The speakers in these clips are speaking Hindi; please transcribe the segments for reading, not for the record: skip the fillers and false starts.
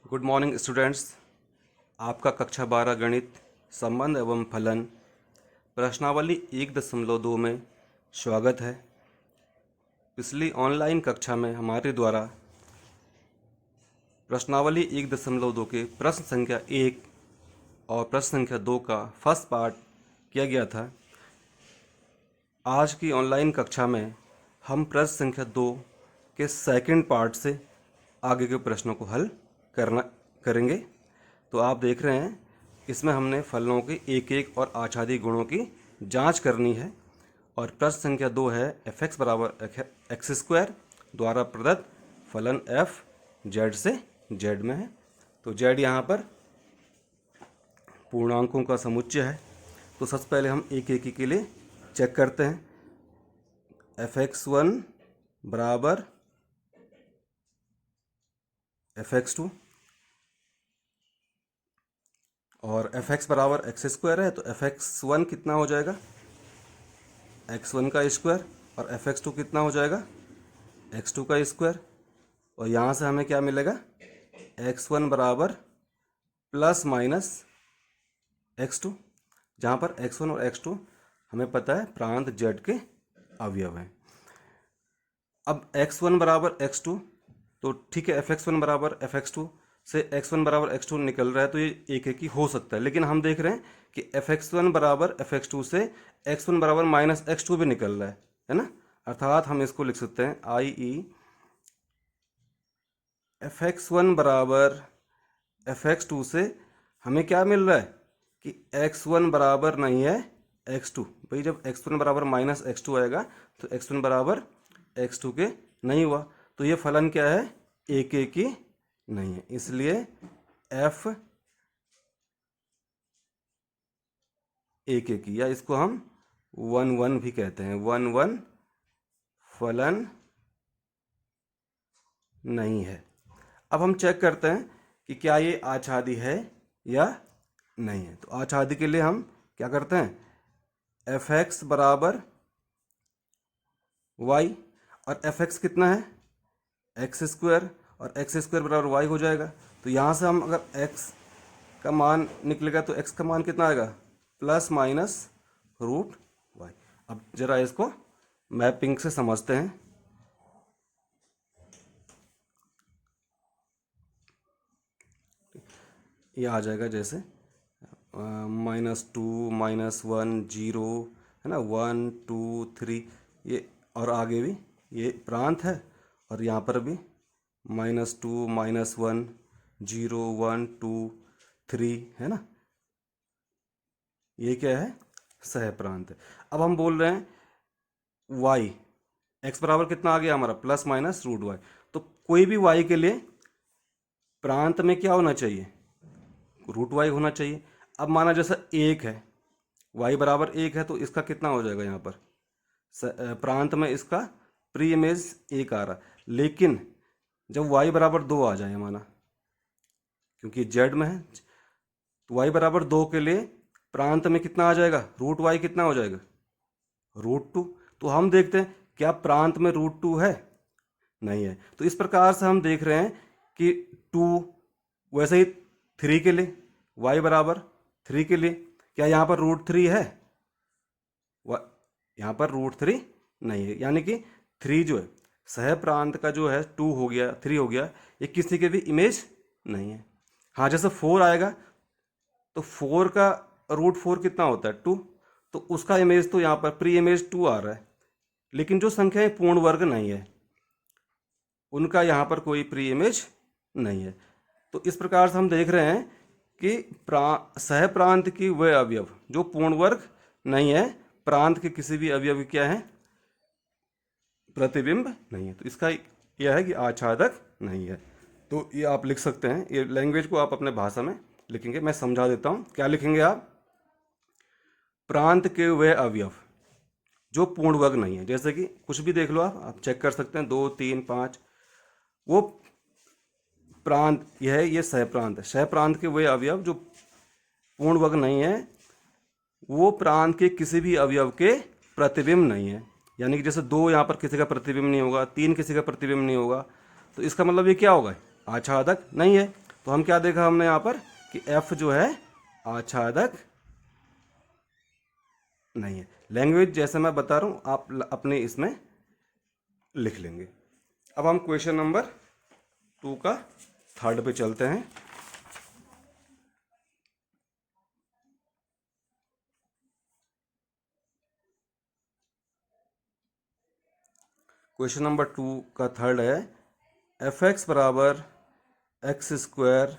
Good morning students. आपका कक्षा 12 गणित संबंध एवं फलन प्रश्नावली 1.2 में स्वागत है। पिछली ऑनलाइन कक्षा में हमारे द्वारा प्रश्नावली 1.2 के प्रश्न संख्या 1 और प्रश्न संख्या 2 का फर्स्ट पार्ट किया गया था। आज की ऑनलाइन कक्षा में हम प्रश्न संख्या 2 के सेकंड पार्ट से आगे के प्रश्नों को हल करेंगे। तो आप देख रहे हैं, इसमें हमने फलनों के एक एक और आच्छादी गुणों की जांच करनी है। और प्रश्न संख्या 2 है f(x) बराबर x² द्वारा प्रदत्त फलन f z से z में है। तो z यहाँ पर पूर्णांकों का समुच्चय है। तो सबसे पहले हम एक एक के लिए चेक करते हैं। f(x1) बराबर f(x2) और f(x) बराबर x² है, तो f(x1) कितना हो जाएगा x1 का स्क्वायर और f(x2) कितना हो जाएगा x2 का स्क्वायर। और यहाँ से हमें क्या मिलेगा x1 बराबर प्लस माइनस x2, जहाँ पर x1 और x2 हमें पता है प्रांत z के अवयव हैं। अब x1 बराबर x2, तो ठीक है, f(x1) बराबर f(x2) से x1 बराबर x2 निकल रहा है, तो ये एक एक ही हो सकता है। लेकिन हम देख रहे हैं कि f(x1) बराबर f(x2) से x1 बराबर माइनस x2 भी निकल रहा है ना। अर्थात हम इसको लिख सकते हैं i.e. f(x1) बराबर f(x2) से हमें क्या मिल रहा है कि x1 बराबर नहीं है x2। भाई जब x1 बराबर माइनस x2 आएगा तो x1 बराबर x2 के नहीं हुआ, तो ये फलन क्या है, एक एक ही नहीं है। इसलिए f एक एक ही, या इसको हम 1-1 भी कहते हैं, 1-1 फलन नहीं है। अब हम चेक करते हैं कि क्या ये आच्छादी है या नहीं है। तो आच्छादी के लिए हम क्या करते हैं, f(x) बराबर y और f(x) कितना है x² और x² बराबर y हो जाएगा। तो यहाँ से हम अगर x का मान निकलेगा तो x का मान कितना आएगा, प्लस माइनस रूट y। अब जरा इसको मैपिंग से समझते हैं। ये आ जाएगा जैसे -2 -1 0 है ना, 1 2 3, ये और आगे भी ये प्रांत है, और यहाँ पर भी -2 -1 0 1 2 3 है ना, ये क्या है, सह प्रांत है। अब हम बोल रहे हैं y, x बराबर कितना आ गया हमारा, प्लस माइनस रूट y। तो कोई भी y के लिए प्रांत में क्या होना चाहिए, रूट y होना चाहिए। अब माना जैसा 1 है, y बराबर 1 है, तो इसका कितना हो जाएगा, यहाँ पर प्रांत में इसका प्री इमेज 1 आ रहा। लेकिन जब y बराबर 2 आ जाए माना, क्योंकि z में है, तो y बराबर 2 के लिए प्रांत में कितना आ जाएगा, रूट y कितना हो जाएगा, √2। तो हम देखते हैं क्या प्रांत में √2 है, नहीं है। तो इस प्रकार से हम देख रहे हैं कि 2, वैसे ही 3 के लिए, y बराबर 3 के लिए क्या यहाँ पर √3 है, यहाँ पर √3 नहीं है। यानी कि 3 जो है सह प्रांत का जो है 2 हो गया, 3 हो गया, ये किसी के भी इमेज नहीं है। हाँ, जैसे 4 आएगा तो 4 का √4 कितना होता है, 2, तो उसका इमेज तो यहाँ पर प्री इमेज 2 आ रहा है। लेकिन जो संख्याएं पूर्ण वर्ग नहीं है उनका यहाँ पर कोई प्री इमेज नहीं है। तो इस प्रकार से हम देख रहे हैं कि सह प्रांत की वे अवयव जो पूर्ण वर्ग नहीं है, प्रांत के किसी भी अवयव क्या है, प्रतिबिंब नहीं है। तो इसका यह है कि आच्छादक नहीं है। तो ये आप लिख सकते हैं, ये लैंग्वेज को आप अपने भाषा में लिखेंगे, मैं समझा देता हूँ। क्या लिखेंगे आप, प्रांत के वे अवयव जो पूर्ण वर्ग नहीं है, जैसे कि कुछ भी देख लो, आप चेक कर सकते हैं, 2 3 5, वो प्रांत, यह है, ये सह प्रांत है। सह प्रांत के वे अवयव जो पूर्ण वर्ग नहीं है, वो प्रांत के किसी भी अवयव के प्रतिबिंब नहीं है। यानी कि जैसे 2 यहाँ पर किसी का प्रतिबिंब नहीं होगा, 3 किसी का प्रतिबिंब नहीं होगा, तो इसका मतलब ये क्या होगा, आच्छादक नहीं है। तो हम क्या देखा हमने यहाँ पर कि f जो है आच्छादक नहीं है। लैंग्वेज जैसे मैं बता रहा हूँ आप अपने इसमें लिख लेंगे। अब हम क्वेश्चन नंबर 2 का थर्ड पे चलते हैं। क्वेश्चन नंबर 2 का थर्ड है एफ एक्स बराबर एक्स स्क्वायर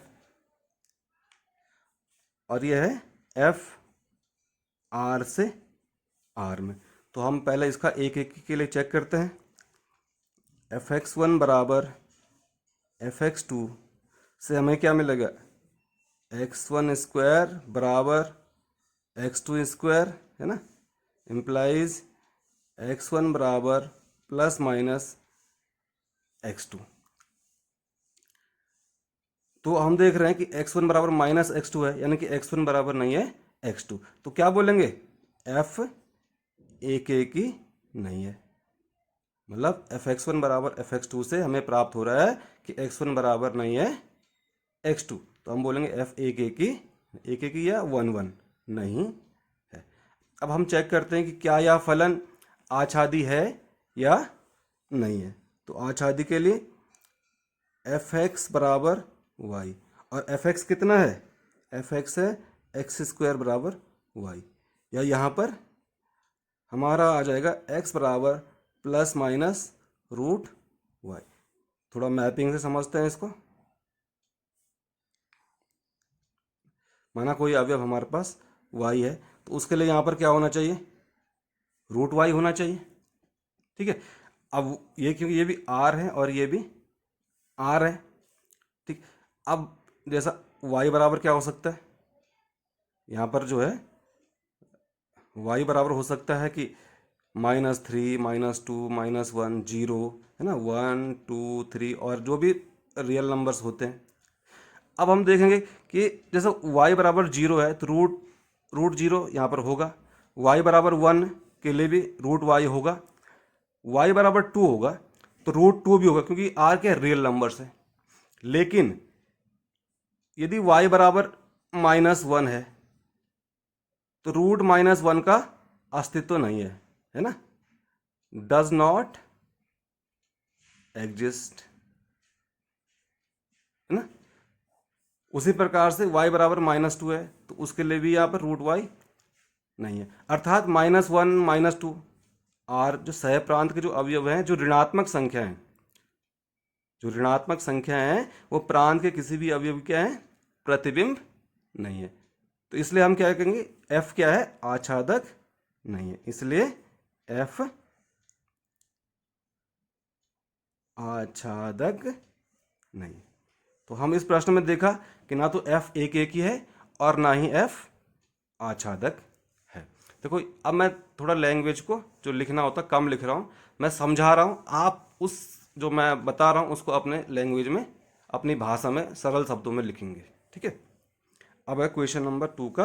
और यह है एफ आर से आर में। तो हम पहले इसका एक एक के लिए चेक करते हैं। एफ एक्स वन बराबर एफ एक्स टू से हमें क्या मिलेगा, एक्स वन स्क्वायर बराबर एक्स टू स्क्वायर है ना, इम्प्लाइज एक्स वन बराबर प्लस माइनस एक्स टू। तो हम देख रहे हैं कि एक्स वन बराबर माइनस एक्स टू है, यानी कि एक्स वन बराबर नहीं है एक्स टू। तो क्या बोलेंगे, एफ एक ही नहीं है, मतलब एफ एक्स वन बराबर एफ एक्स टू से हमें प्राप्त हो रहा है कि एक्स वन बराबर नहीं है एक्स टू। तो हम बोलेंगे एफ एक ही या वन वन नहीं है। अब हम चेक करते हैं कि क्या यह फलन आच्छादी है या नहीं है। तो आच्छादी के लिए एफ एक्स बराबर वाई, और एफ एक्स कितना है, एफ एक्स है एक्स स्क्वायर बराबर वाई, या यहाँ पर हमारा आ जाएगा एक्स बराबर प्लस माइनस रूट वाई। थोड़ा मैपिंग से समझते हैं इसको। माना कोई अवयव हमारे पास वाई है, तो उसके लिए यहाँ पर क्या होना चाहिए, रूट वाई होना चाहिए। ठीक है, अब ये क्योंकि ये भी आर है और ये भी आर है, ठीक। अब जैसा y बराबर क्या हो सकता है, यहाँ पर जो है y बराबर हो सकता है कि -3 -2 -1 0 है ना, 1 2 3 और जो भी रियल नंबर्स होते हैं। अब हम देखेंगे कि जैसे y बराबर 0 है तो रूट 0 यहाँ पर होगा, y बराबर 1 के लिए भी रूट y होगा, y बराबर 2 होगा तो रूट 2 भी होगा, क्योंकि r के रियल नंबर्स है। लेकिन यदि y बराबर -1 है तो रूट -1 का अस्तित्व नहीं है ना, डज नॉट एग्जिस्ट, है ना। उसी प्रकार से y बराबर -2 है तो उसके लिए भी यहाँ पर रूट y नहीं है, अर्थात -1 -2 आर जो सह प्रांत के जो अवयव हैं, जो ऋणात्मक संख्या हैं, जो ऋणात्मक संख्या हैं वो प्रांत के किसी भी अवयव क्या है, प्रतिबिंब नहीं है। तो इसलिए हम क्या कहेंगे, f क्या है, आच्छादक नहीं है, इसलिए f आच्छादक नहीं। तो हम इस प्रश्न में देखा कि ना तो f एक ही है और ना ही f आच्छादक है। देखो अब मैं थोड़ा लैंग्वेज को जो लिखना होता कम लिख रहा हूँ, मैं समझा रहा हूँ, आप उस जो मैं बता रहा हूँ उसको अपने लैंग्वेज में, अपनी भाषा में सरल शब्दों में लिखेंगे। ठीक है, अब है क्वेश्चन नंबर 2 का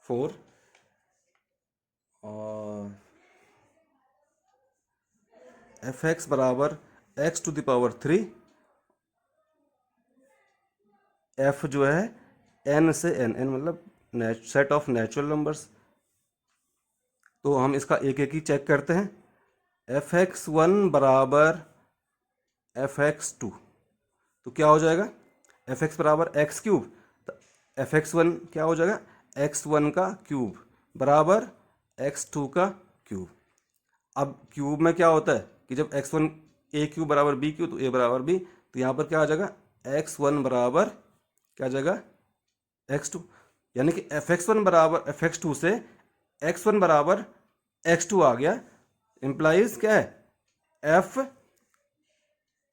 4 और एफ एक्स बराबर x to the power 3, f जो है एन से एन, एन मतलब सेट ऑफ नेचुरल नंबर्स। तो हम इसका एक ही चेक करते हैं। एफ एक्स वन बराबर एफ एक्स टू, तो क्या हो जाएगा, एफ एक्स बराबर एक्स क्यूब, तो एफ एक्स वन क्या हो जाएगा, एक्स वन का क्यूब बराबर एक्स टू का क्यूब। अब क्यूब में क्या होता है कि जब एक्स वन ए क्यूब बराबर बी क्यूब तो ए बराबर बी, तो यहाँ पर क्या आ जाएगा, एक्स वन बराबर क्या आ जाएगा, एक्स टू, यानी कि एफ एक्स वन बराबर एफ एक्स टू से एक्स वन बराबर एक्स टू आ गया, इंप्लाइज क्या है, एफ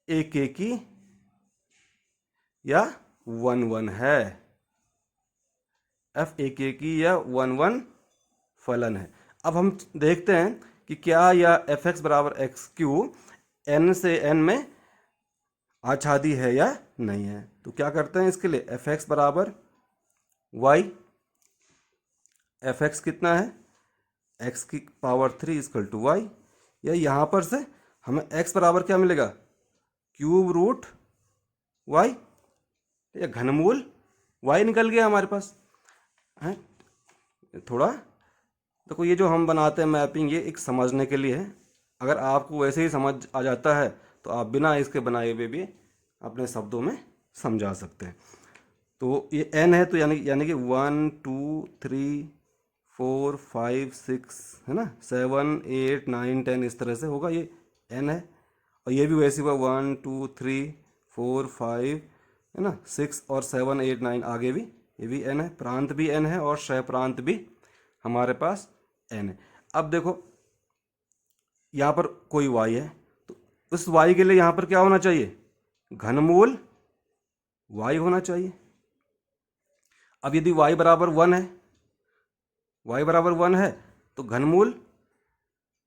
एक की या वन वन है, एफ एक की या वन वन फलन है। अब हम देखते हैं कि क्या यह एफ एक्स बराबर एक्स क्यू एन से एन में आच्छादी है या नहीं है। तो क्या करते हैं इसके लिए, एफ एक्स बराबर वाई, एफ एक्स कितना है, एक्स की पावर 3 इक्वल टू वाई, या यहाँ पर से हमें x बराबर क्या मिलेगा, क्यूब रूट y, या घनमूल y निकल गया हमारे पास है। थोड़ा देखो, ये जो हम बनाते हैं मैपिंग, ये एक समझने के लिए है। अगर आपको वैसे ही समझ आ जाता है तो आप बिना इसके बनाए हुए भी अपने शब्दों में समझा सकते हैं। तो ये n है, तो यानी कि 1 2 3 4 5 6 है ना, 7 8 9 10 इस तरह से होगा, ये n है। और ये भी वैसे हुआ 1 2 3 4 5 है ना, 6 और 7 8 9 आगे भी, ये भी n है। प्रांत भी n है और शह प्रांत भी हमारे पास n है। अब देखो यहाँ पर कोई y है, तो उस y के लिए यहाँ पर क्या होना चाहिए, घनमूल y होना चाहिए। अब यदि y बराबर 1 है, y बराबर 1 है तो घनमूल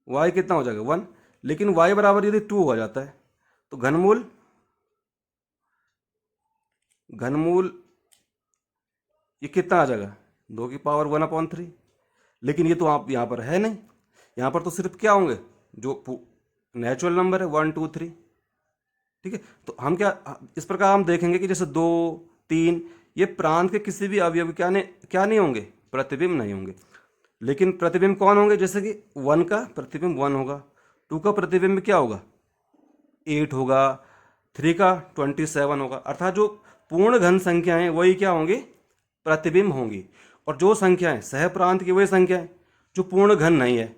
y कितना हो जाएगा 1। लेकिन y बराबर यदि 2 हो जाता है तो घनमूल ये कितना आ जाएगा, 2 की पावर 1/3। लेकिन ये तो आप यहाँ पर है नहीं, यहाँ पर तो सिर्फ क्या होंगे, जो नेचुरल नंबर है 1 2 3। ठीक है, तो हम क्या, इस प्रकार हम देखेंगे कि जैसे 2 3 ये प्रांत के किसी भी अवयव क्या नहीं होंगे, प्रतिबिंब नहीं होंगे। लेकिन प्रतिबिंब कौन होंगे, जैसे कि 1 का प्रतिबिंब 1 होगा, 2 का प्रतिबिंब क्या होगा 8 होगा, 3 का 27 होगा। अर्थात जो पूर्ण घन संख्याएं वही क्या होंगी, प्रतिबिंब होंगी। और जो संख्याएं सह प्रांत की वही संख्याएं जो पूर्ण घन नहीं है,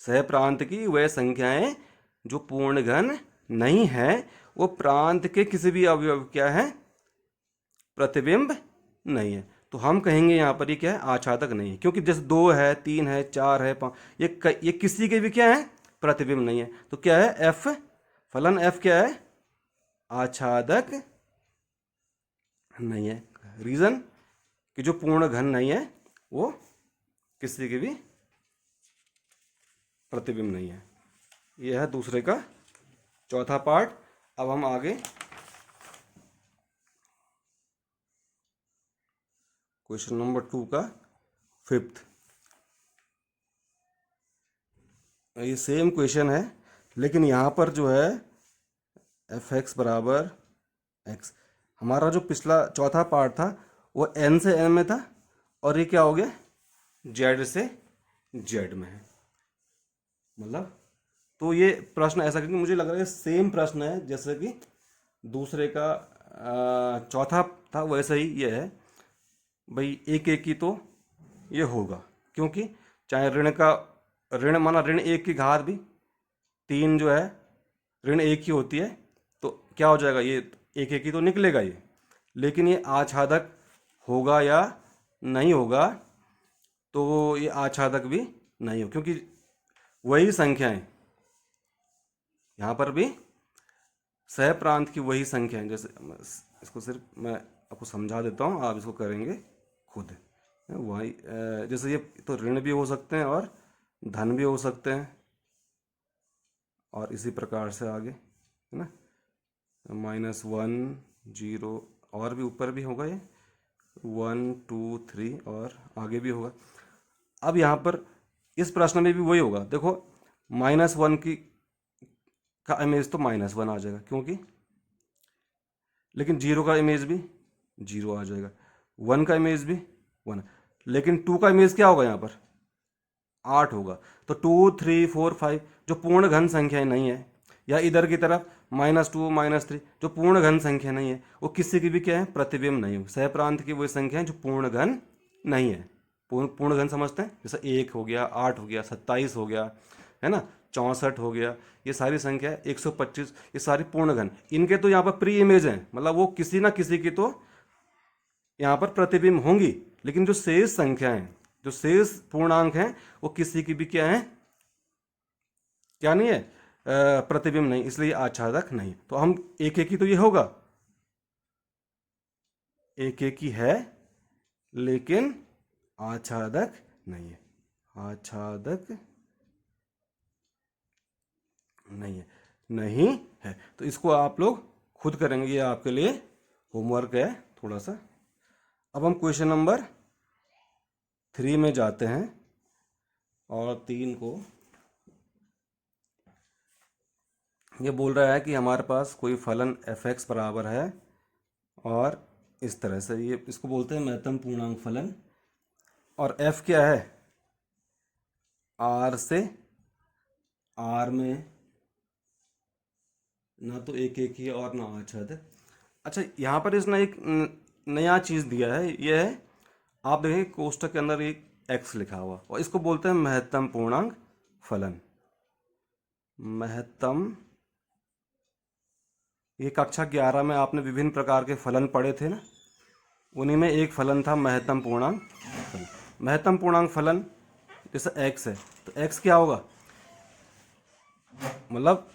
सह प्रांत की वह संख्याएं जो पूर्ण घन नहीं है, वो प्रांत के किसी भी अवयव क्या है, प्रतिबिंब नहीं है। तो हम कहेंगे यहाँ पर ये क्या है, आच्छादक नहीं है। क्योंकि जैसे 2 है 3 है 4 है 5, ये किसी के भी क्या है, प्रतिबिंब नहीं है। तो क्या है, एफ फलन एफ क्या है, आच्छादक नहीं है। रीजन कि जो पूर्ण घन नहीं है वो किसी के भी प्रतिबिंब नहीं है। यह है दूसरे का चौथा पार्ट। अब हम आगे क्वेश्चन नंबर 2 का 5th। ये सेम क्वेश्चन है, लेकिन यहाँ पर जो है एफ एक्स बराबर एक्स, हमारा जो पिछला चौथा पार्ट था वो एन से एन में था, और ये क्या हो गया, जेड से जेड में है। मतलब तो ये प्रश्न ऐसा, क्योंकि मुझे लग रहा है सेम प्रश्न है जैसे कि दूसरे का चौथा था, वैसे ही ये है भाई। एक एक की तो ये होगा, क्योंकि चाहे ऋण माना ऋण 1 की घात भी 3 जो है ऋण 1 की होती है, तो क्या हो जाएगा, ये एक एक की तो निकलेगा ये। लेकिन ये आच्छादक होगा या नहीं होगा, तो ये आच्छादक भी नहीं हो, क्योंकि वही संख्याएं यहाँ पर भी सह प्रांत की वही संख्याएं। जैसे इसको सिर्फ मैं आपको समझा देता हूँ, आप इसको करेंगे खुद। वही जैसे ये तो ऋण भी हो सकते हैं और धन भी हो सकते हैं, और इसी प्रकार से आगे है ना, -1 0 और भी ऊपर भी होगा, ये 1 2 3 और आगे भी होगा। अब यहाँ पर इस प्रश्न में भी वही होगा। देखो -1 की का इमेज तो -1 आ जाएगा, क्योंकि लेकिन 0 का इमेज भी 0 आ जाएगा, 1 का इमेज भी 1, लेकिन 2 का इमेज क्या होगा यहाँ पर 8 होगा। तो 2 3 4 5 जो पूर्ण घन संख्याएं नहीं है, या इधर की तरफ -2 -3 जो पूर्ण घन संख्या नहीं है, वो किसी की भी क्या है, प्रतिबिंब नहीं हो। सह प्रांत की वही संख्या है जो पूर्ण घन नहीं है। पूर्ण घन समझते हैं, जैसे 1 हो गया, 8 हो गया, 27 हो गया, है ना, 64 हो गया, ये सारी संख्या 125, ये सारी पूर्ण घन। इनके तो यहाँ पर प्री इमेज हैं, मतलब वो किसी ना किसी की तो यहाँ पर प्रतिबिंब होंगी। लेकिन जो शेष संख्या है, जो शेष पूर्णांक हैं, वो किसी की भी क्या है, क्या नहीं है, प्रतिबिंब नहीं, इसलिए आच्छादक नहीं। तो हम एक एक ही तो ये होगा, एक एक ही है, लेकिन आच्छादक नहीं है, आच्छादक नहीं है, नहीं है। तो इसको आप लोग खुद करेंगे, ये आपके लिए होमवर्क है थोड़ा सा। अब हम क्वेश्चन नंबर 3 में जाते हैं, और 3 को ये बोल रहा है कि हमारे पास कोई फलन एफ एक्स बराबर है और इस तरह से, ये इसको बोलते हैं महत्तम पूर्णांक फलन। और एफ क्या है, आर से आर में ना तो एक एक ही है और ना आच्छाद है। अच्छा, यहाँ पर इसने एक नया चीज़ दिया है, ये है, आप देखेंगे कोष्ठक के अंदर एक एक्स लिखा हुआ और इसको बोलते हैं महत्तम पूर्णांक फलन। महत्तम, ये कक्षा 11 में आपने विभिन्न प्रकार के फलन पढ़े थे ना, उन्हीं में एक फलन था महत्तम पूर्णांक फलन। महत्तम पूर्णांक फलन जैसे एक्स है, तो एक्स क्या होगा, मतलब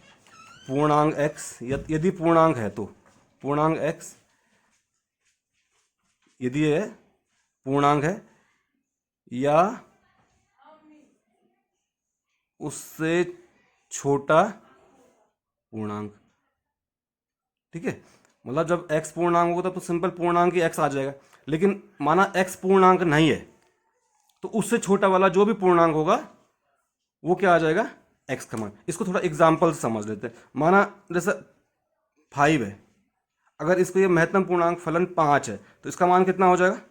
पूर्णांक एक्स, यदि पूर्णांक है तो पूर्णांक एक्स, यदि ये पूर्णांक है या उससे छोटा पूर्णांक। ठीक है, मतलब जब x पूर्णांक होगा तो सिंपल पूर्णांक ही x आ जाएगा, लेकिन माना x पूर्णांक नहीं है तो उससे छोटा वाला जो भी पूर्णांक होगा वो क्या आ जाएगा, x का मान। इसको थोड़ा एग्जाम्पल से समझ लेते हैं। माना जैसे 5 है, अगर इसको ये महत्तम पूर्णांक फलन 5 है तो इसका मान कितना हो जाएगा,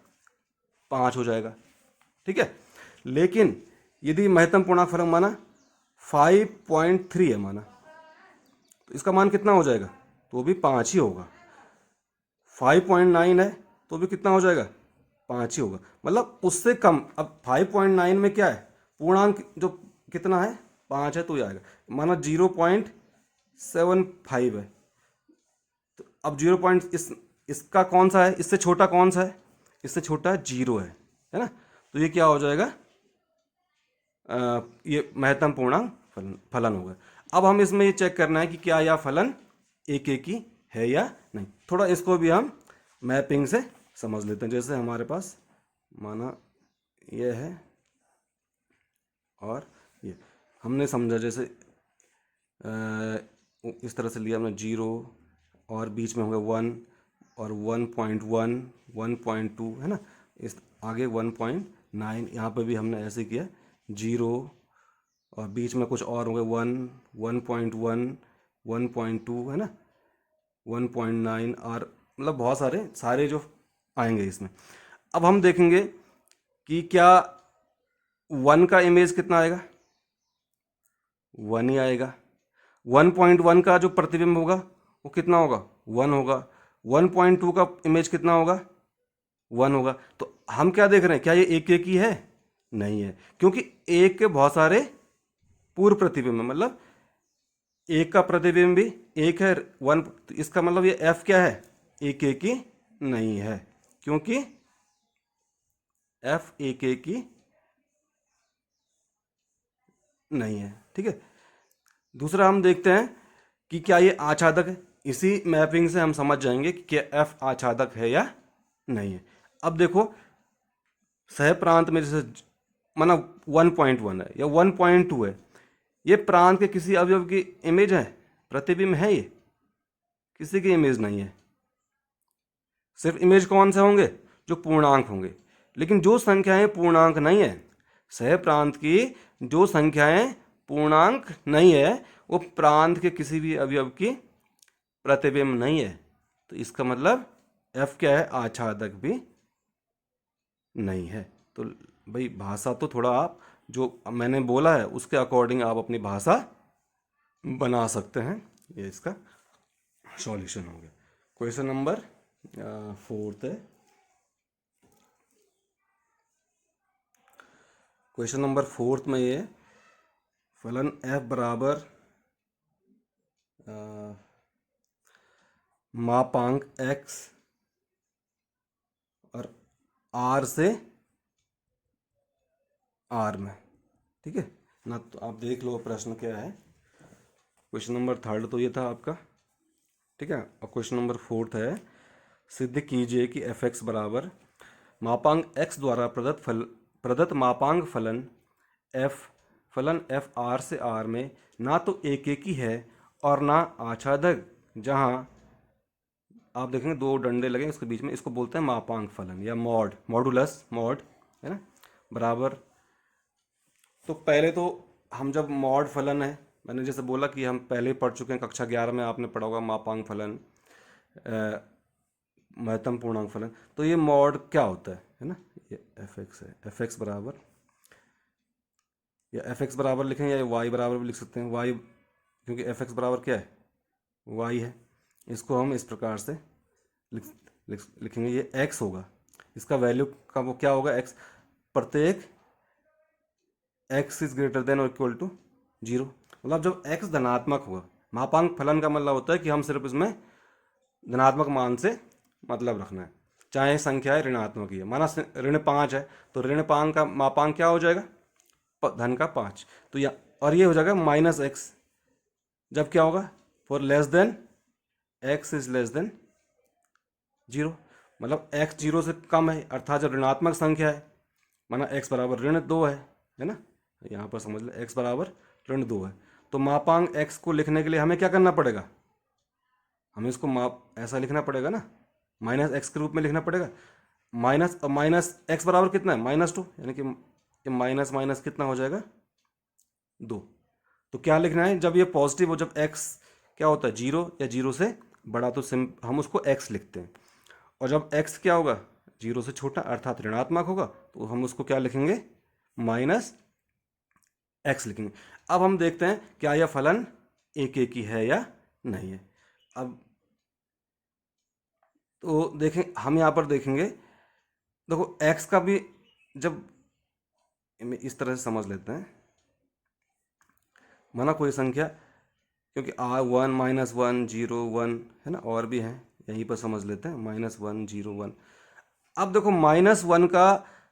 5 हो जाएगा। ठीक है, लेकिन यदि महत्तम पूर्णांक फलन माना 5.3 है माना, तो इसका मान कितना हो जाएगा, तो भी 5 ही होगा। 5.9 है तो भी कितना हो जाएगा, 5 ही होगा। मतलब उससे कम। अब 5.9 में क्या है, पूर्णांक जो कितना है, 5 है, तो ये आएगा। माना 0.75 है, तो अब 0. इसका कौन सा है, इससे छोटा कौन सा है, इससे छोटा 0 है ना, तो ये क्या हो जाएगा, ये महत्तम पूर्णांक फलन होगा। अब हम इसमें ये चेक करना है कि क्या यह फलन एक एक ही है या नहीं। थोड़ा इसको भी हम मैपिंग से समझ लेते हैं। जैसे हमारे पास माना ये है और ये हमने समझा, जैसे इस तरह से लिया हमने 0 और बीच में होंगे 1 और 1.1 1.2 है ना, इस आगे 1.9, यहाँ पे भी हमने ऐसे किया 0 और बीच में कुछ और होंगे 1 1.1 1.2 है ना, 1.9 और मतलब बहुत सारे जो आएंगे इसमें। अब हम देखेंगे कि क्या 1 का इमेज कितना आएगा, 1 ही आएगा। 1.1 का जो प्रतिबिंब होगा वो कितना होगा, 1 होगा। 1.2 का इमेज कितना होगा, 1 होगा। तो हम क्या देख रहे हैं, क्या ये एक एक ही है, नहीं है, क्योंकि एक के बहुत सारे पूर्व प्रतिबिंब है। मतलब एक का प्रतिबिंब भी एक है 1, तो इसका मतलब ये f क्या है, एक एक ही नहीं है, क्योंकि f एक एक ही नहीं है। ठीक है, दूसरा हम देखते हैं कि क्या ये आच्छादक है। इसी मैपिंग से हम समझ जाएंगे कि क्या f आच्छादक है या नहीं है। अब देखो सह प्रांत में जैसे माना 1.1 है या 1.2 है, ये प्रांत के किसी अवयव की इमेज है, प्रतिबिंब है, ये किसी की इमेज नहीं है। सिर्फ इमेज कौन से होंगे, जो पूर्णांक होंगे। लेकिन जो संख्याएं पूर्णांक नहीं है, सह प्रांत की जो संख्याएं पूर्णांक नहीं है, वो प्रांत के किसी भी अवयव की प्रतिबिंब नहीं है। तो इसका मतलब f क्या है, आच्छादक भी नहीं है। तो भाई भाषा तो थोड़ा आप जो मैंने बोला है उसके अकॉर्डिंग आप अपनी भाषा बना सकते हैं। ये इसका सॉल्यूशन हो गया। क्वेश्चन नंबर 4 है। क्वेश्चन नंबर 4 में ये फलन f बराबर मापांक x और r से r में। ठीक है ना, तो आप देख लो प्रश्न क्या है। क्वेश्चन नंबर 3 तो ये था आपका, ठीक है। और क्वेश्चन नंबर 4 है, सिद्ध कीजिए कि एफ एक्स बराबर मापांक x द्वारा प्रदत्त मापांक फलन एफ आर से आर में ना तो एक एक ही है और ना आच्छादक। जहां आप देखेंगे 2 डंडे लगे इसके बीच में, इसको बोलते हैं मापांक फलन या मॉडुलस है ना, बराबर। तो पहले तो हम जब मॉड फलन है मैंने जैसे बोला कि हम पहले ही पढ़ चुके हैं, कक्षा 11 में आपने पढ़ा होगा मापांक फलन, महत्तम पूर्णांक फलन। तो ये मॉड क्या होता है ना, ये एफ एक्स है, एफ एक्स बराबर, या एफ एक्स बराबर लिखें या वाई बराबर भी लिख सकते हैं, वाई, क्योंकि एफ एक्स बराबर क्या है, वाई है। इसको हम इस प्रकार से लिखेंगे, ये एक्स होगा, इसका वैल्यू का वो क्या होगा, एक्स, प्रत्येक एक्स इज ग्रेटर देन और इक्वल टू 0। मतलब जब एक्स धनात्मक होगा, मापांक फलन का मतलब होता है कि हम सिर्फ इसमें धनात्मक मान से मतलब रखना है, चाहे संख्या ऋणात्मक ही है। माना ऋण 5 है तो ऋण 5 का मापांक क्या हो जाएगा, धन का 5। तो या और ये हो जाएगा माइनस एक्स, जब क्या होगा, for less than x is less than 0। मतलब एक्स 0 से कम है, अर्थात जब ऋणात्मक संख्या है, माना एक्स बराबर ऋण 2 है ना, यहाँ पर समझ ले एक्स बराबर ऋण 2 है, तो मापांक एक्स को लिखने के लिए हमें क्या करना पड़ेगा, हमें इसको माप ऐसा लिखना पड़ेगा ना, माइनस एक्स के रूप में लिखना पड़ेगा। माइनस एक्स बराबर कितना है, -2, यानी कि माइनस माइनस कितना हो जाएगा, 2। तो क्या लिखना है, जब ये पॉजिटिव हो, जब एक्स क्या होता है 0 या 0 से बड़ा, तो हम उसको एक्स लिखते हैं। और जब एक्स क्या होगा 0 से छोटा अर्थात ऋणात्मक होगा, तो हम उसको क्या लिखेंगे, माइनस एक्स लिखेंगे। अब हम देखते हैं क्या यह फलन एक एक ही है या नहीं है। अब तो देखें, हम यहाँ पर देखेंगे, देखो एक्स का भी, जब इस तरह से समझ लेते हैं, माना कोई संख्या, क्योंकि R1 -1 0 1 है ना, और भी हैं, यहीं पर समझ लेते हैं, -1 0 1। अब देखो -1 का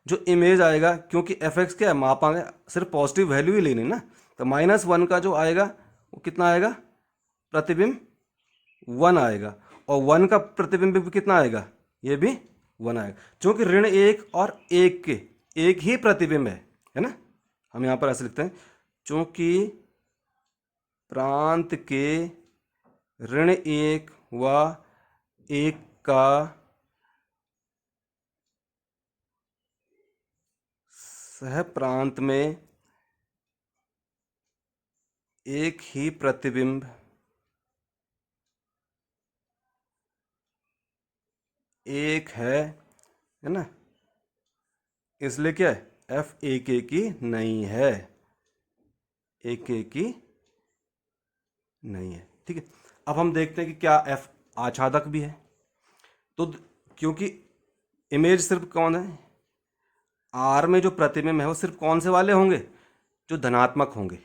जो इमेज आएगा, क्योंकि एफ एक्स क्या है, मापांक है, सिर्फ पॉजिटिव वैल्यू ही लेनी ना, तो -1 का जो आएगा वो कितना आएगा, प्रतिबिंब 1 आएगा, और 1 का प्रतिबिंब भी कितना आएगा, ये भी 1 आएगा, क्योंकि ऋण 1 और 1 के एक ही प्रतिबिंब है ना। हम यहाँ पर ऐसे लिखते हैं, चूंकि प्रांत के ऋण 1 व 1 का सह प्रांत में एक ही प्रतिबिंब एक है ना, इसलिए क्या है, एफ एक की नहीं है, एक की नहीं है, ठीक है। अब हम देखते हैं कि क्या एफ आच्छादक भी है। तो क्योंकि इमेज सिर्फ कौन है, आर में जो प्रतिबिंब है वो सिर्फ कौन से वाले होंगे, जो धनात्मक होंगे,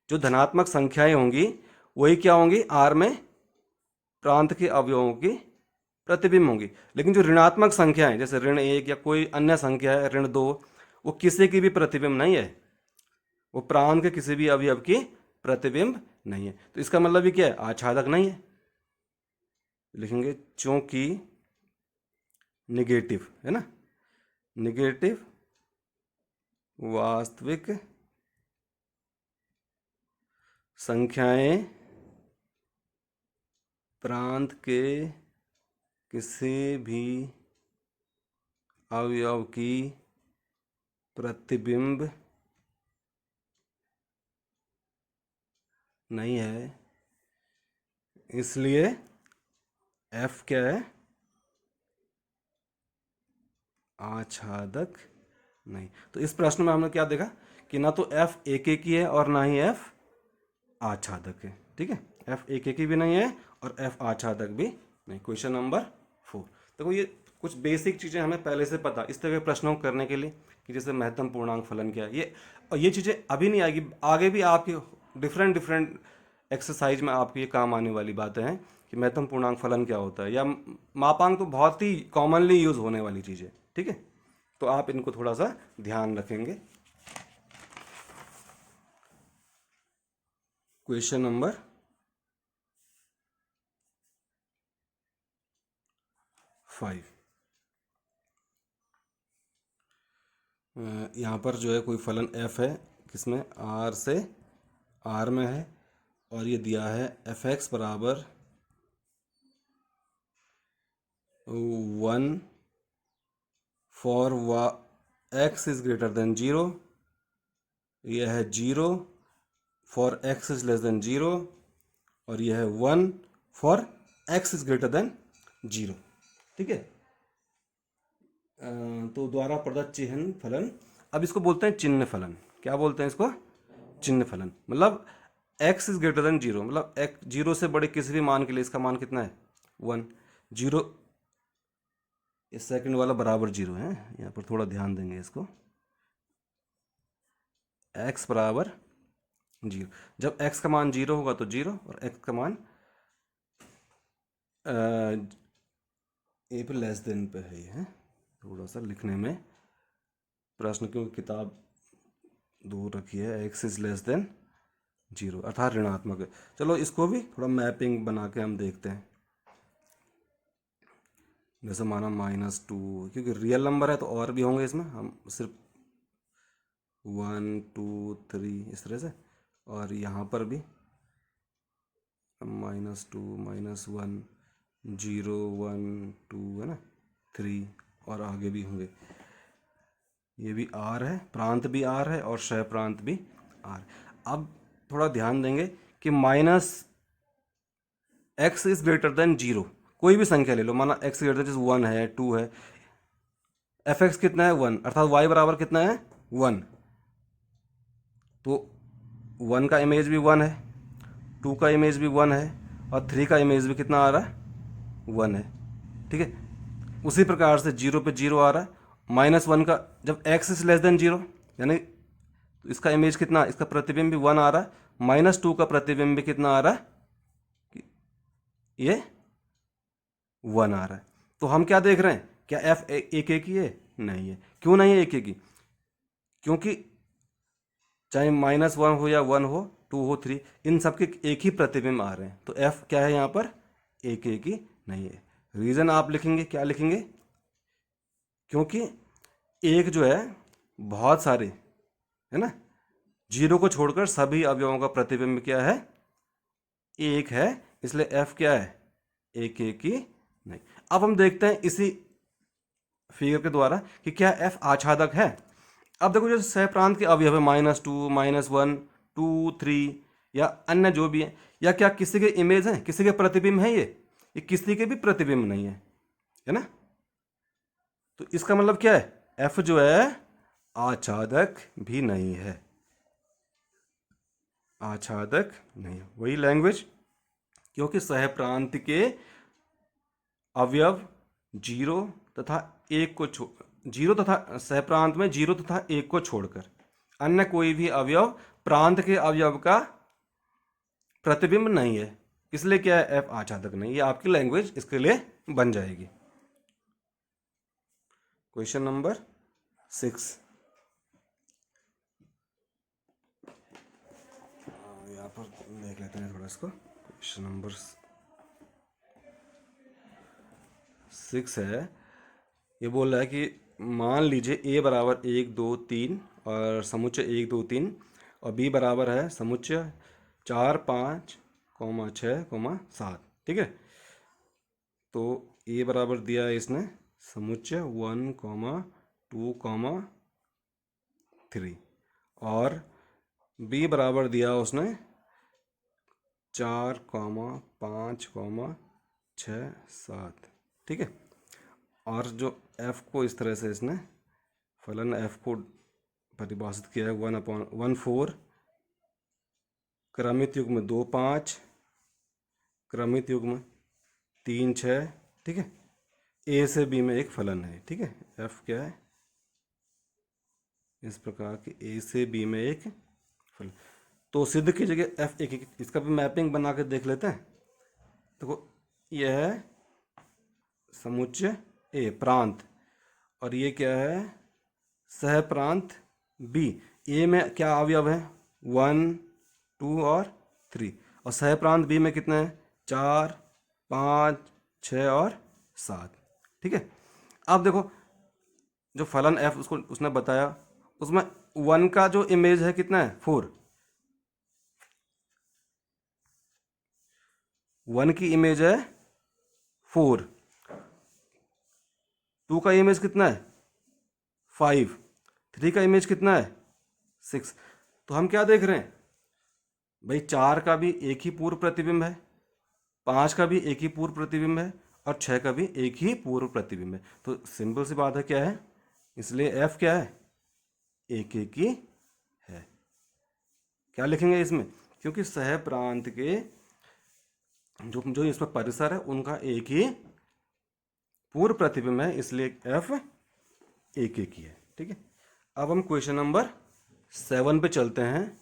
जो धनात्मक संख्याएं होंगी वही क्या होंगी, आर में प्रांत के अवयवों की प्रतिबिंब होंगी। लेकिन जो ऋणात्मक संख्याएं, जैसे ऋण 1 या कोई अन्य संख्या है, ऋण 2, वो किसी की भी प्रतिबिंब नहीं है, वो प्रांत के किसी भी अवयव की प्रतिबिंब नहीं है। तो इसका मतलब भी क्या है, आच्छादक नहीं है। लिखेंगे चूंकि निगेटिव है ना, निगेटिव वास्तविक संख्याएं प्रांत के किसी भी अवयव की प्रतिबिंब नहीं है, इसलिए एफ क्या है, आच्छादक नहीं। तो इस प्रश्न में हमने क्या देखा कि ना तो एफ एक ही है और ना ही एफ आच्छादक है, ठीक है, एफ एक ही भी नहीं है और एफ आच्छादक भी नहीं। Question number 4। देखो ये कुछ बेसिक चीज़ें हमें पहले से पता इस तरह के प्रश्नों को करने के लिए, कि जैसे महत्तम पूर्णांक फलन क्या है ये, और ये चीज़ें अभी नहीं आएगी, आगे भी आपकी डिफरेंट डिफरेंट एक्सरसाइज में आपको ये काम आने वाली बातें हैं कि महत्तम पूर्णांक फलन क्या होता है, या मापांक तो बहुत ही कॉमनली यूज होने वाली चीज़ है, ठीक है। तो आप इनको थोड़ा सा ध्यान रखेंगे। क्वेश्चन नंबर 5, यहाँ पर जो है कोई फलन f है, किसमें, r से r में है, और ये दिया है एफ एक्स बराबर 1 for x is greater than 0, यह है 0 for x is less than 0 और यह है 1 for x is greater than 0। ठीक है। तो द्वारा प्रदत्त चिन्ह फलन, अब इसको बोलते हैं चिन्ह फलन। क्या बोलते हैं इसको? चिन्ह फलन। मतलब x इज ग्रेटर देन 0, मतलब x 0 से बड़े किसी भी मान के लिए इसका मान कितना है? 1। 0, इस सेकंड वाला बराबर 0 है, यहाँ पर थोड़ा ध्यान देंगे इसको। x बराबर 0, जब x का मान 0 होगा तो 0 और x का मान ए पे लेस देन पे है। ये थोड़ा सा लिखने में प्रश्न, क्योंकि किताब दूर रखी है। x इज लेस देन 0 अर्थात ऋणात्मक है। चलो इसको भी थोड़ा मैपिंग बना के हम देखते हैं। जैसे माना -2, क्योंकि रियल नंबर है तो और भी होंगे इसमें, हम सिर्फ 1 2 3 इस तरह से, और यहाँ पर भी -2 -1 0 1 2 है ना, 3 और आगे भी होंगे। ये भी आर है, प्रांत भी आर है और शय प्रांत भी आर। अब थोड़ा ध्यान देंगे कि -x इज ग्रेटर देन 0, कोई भी संख्या ले लो, माना x ग्रेटर देन 1 है, 2 है, fx कितना है? 1, अर्थात y बराबर कितना है? 1। तो 1 का इमेज भी 1 है, 2 का इमेज भी 1 है और 3 का इमेज भी कितना आ रहा है? 1 है। ठीक है। उसी प्रकार से 0 पे 0 आ रहा है। -1 का जब x इज लेस देन 0, यानी तो इसका इमेज कितना, इसका प्रतिबिंब भी 1 आ रहा है। -2 का प्रतिबिंब भी कितना आ रहा है? ये 1 आ रहा है। तो हम क्या देख रहे हैं? क्या f एक ही है? नहीं है। क्यों नहीं है एक ही? क्योंकि चाहे -1 हो या 1 हो, 2 हो, 3, इन सबके एक ही प्रतिबिंब आ रहे हैं। तो f क्या है यहाँ पर? एक ही नहीं है। रीजन आप लिखेंगे, क्या लिखेंगे? क्योंकि एक जो है बहुत सारे है ना, 0 को छोड़कर सभी अवयवों का प्रतिबिंब क्या है? एक है, इसलिए f क्या है? एक ही नहीं। अब हम देखते हैं इसी फिगर के द्वारा कि क्या f आच्छादक है। अब देखो, जो सहप्रांत के अवयव है -2 -1 2 3 या अन्य जो भी है, या क्या किसी के इमेज है, किसी के प्रतिबिंब है? ये किसी के भी प्रतिबिंब नहीं है ना। तो इसका मतलब क्या है? f जो है आच्छादक भी नहीं है, आच्छादक नहीं है। वही लैंग्वेज, क्योंकि सहप्रांत के अवयव 0 तथा 1 को जीरो तथा सहप्रांत में 0 तथा 1 को छोड़कर अन्य कोई भी अवयव प्रांत के अवयव का प्रतिबिंब नहीं है, इसलिए क्या है? f आच्छादक नहीं। ये आपकी लैंग्वेज इसके लिए बन जाएगी। क्वेश्चन नंबर 6, यहाँ पर देख लेते हैं थोड़ा इसको। क्वेश्चन नंबर 6 है, ये बोल रहा है कि मान लीजिए a बराबर 1 2 3 और समुच्चय 1 2 3 और b बराबर है समुच्चय 4 5 6 7। ठीक है। तो a बराबर दिया है इसने समुच्चय 1 2 3 और b बराबर दिया उसने 4 5 6 7। ठीक है। और जो f को इस तरह से इसने फलन f को परिभाषित किया है 1/4 क्रमित युग्म 2 5 क्रमित युग्म 3 6। ठीक है। a से b में एक फलन है। ठीक है। f क्या है? इस प्रकार के a से b में एक फलन। तो सिद्ध की जगह f एक, इसका भी मैपिंग बना के देख लेते हैं। देखो, यह है समुच्चय a प्रांत, और ये क्या है? सहप्रांत b। a में क्या अवयव है? 1 2 और 3, और सहप्रांत b में कितने हैं? 4 5 6 और 7। ठीक है। अब देखो, जो फलन f उसको उसने बताया, उसमें 1 का जो इमेज है कितना है? 4। 1 की इमेज है 4, 2 का इमेज कितना है? 5, 3 का इमेज कितना है? 6। तो हम क्या देख रहे हैं? भाई 4 का भी एक ही पूर्व प्रतिबिंब है, 5 का भी एक ही पूर्व प्रतिबिंब है, और 6 का भी एक ही पूर्व प्रतिबिंब है। तो सिंपल सी बात है, क्या है, इसलिए एफ क्या है, एक एक ही है। क्या लिखेंगे इसमें, क्योंकि सह प्रांत के जो जो इसमें परिसर है उनका एक ही पूर्व प्रतिबिंब है, इसलिए एफ एक एक ही है। ठीक है, अब हम क्वेश्चन नंबर 7 पे चलते हैं।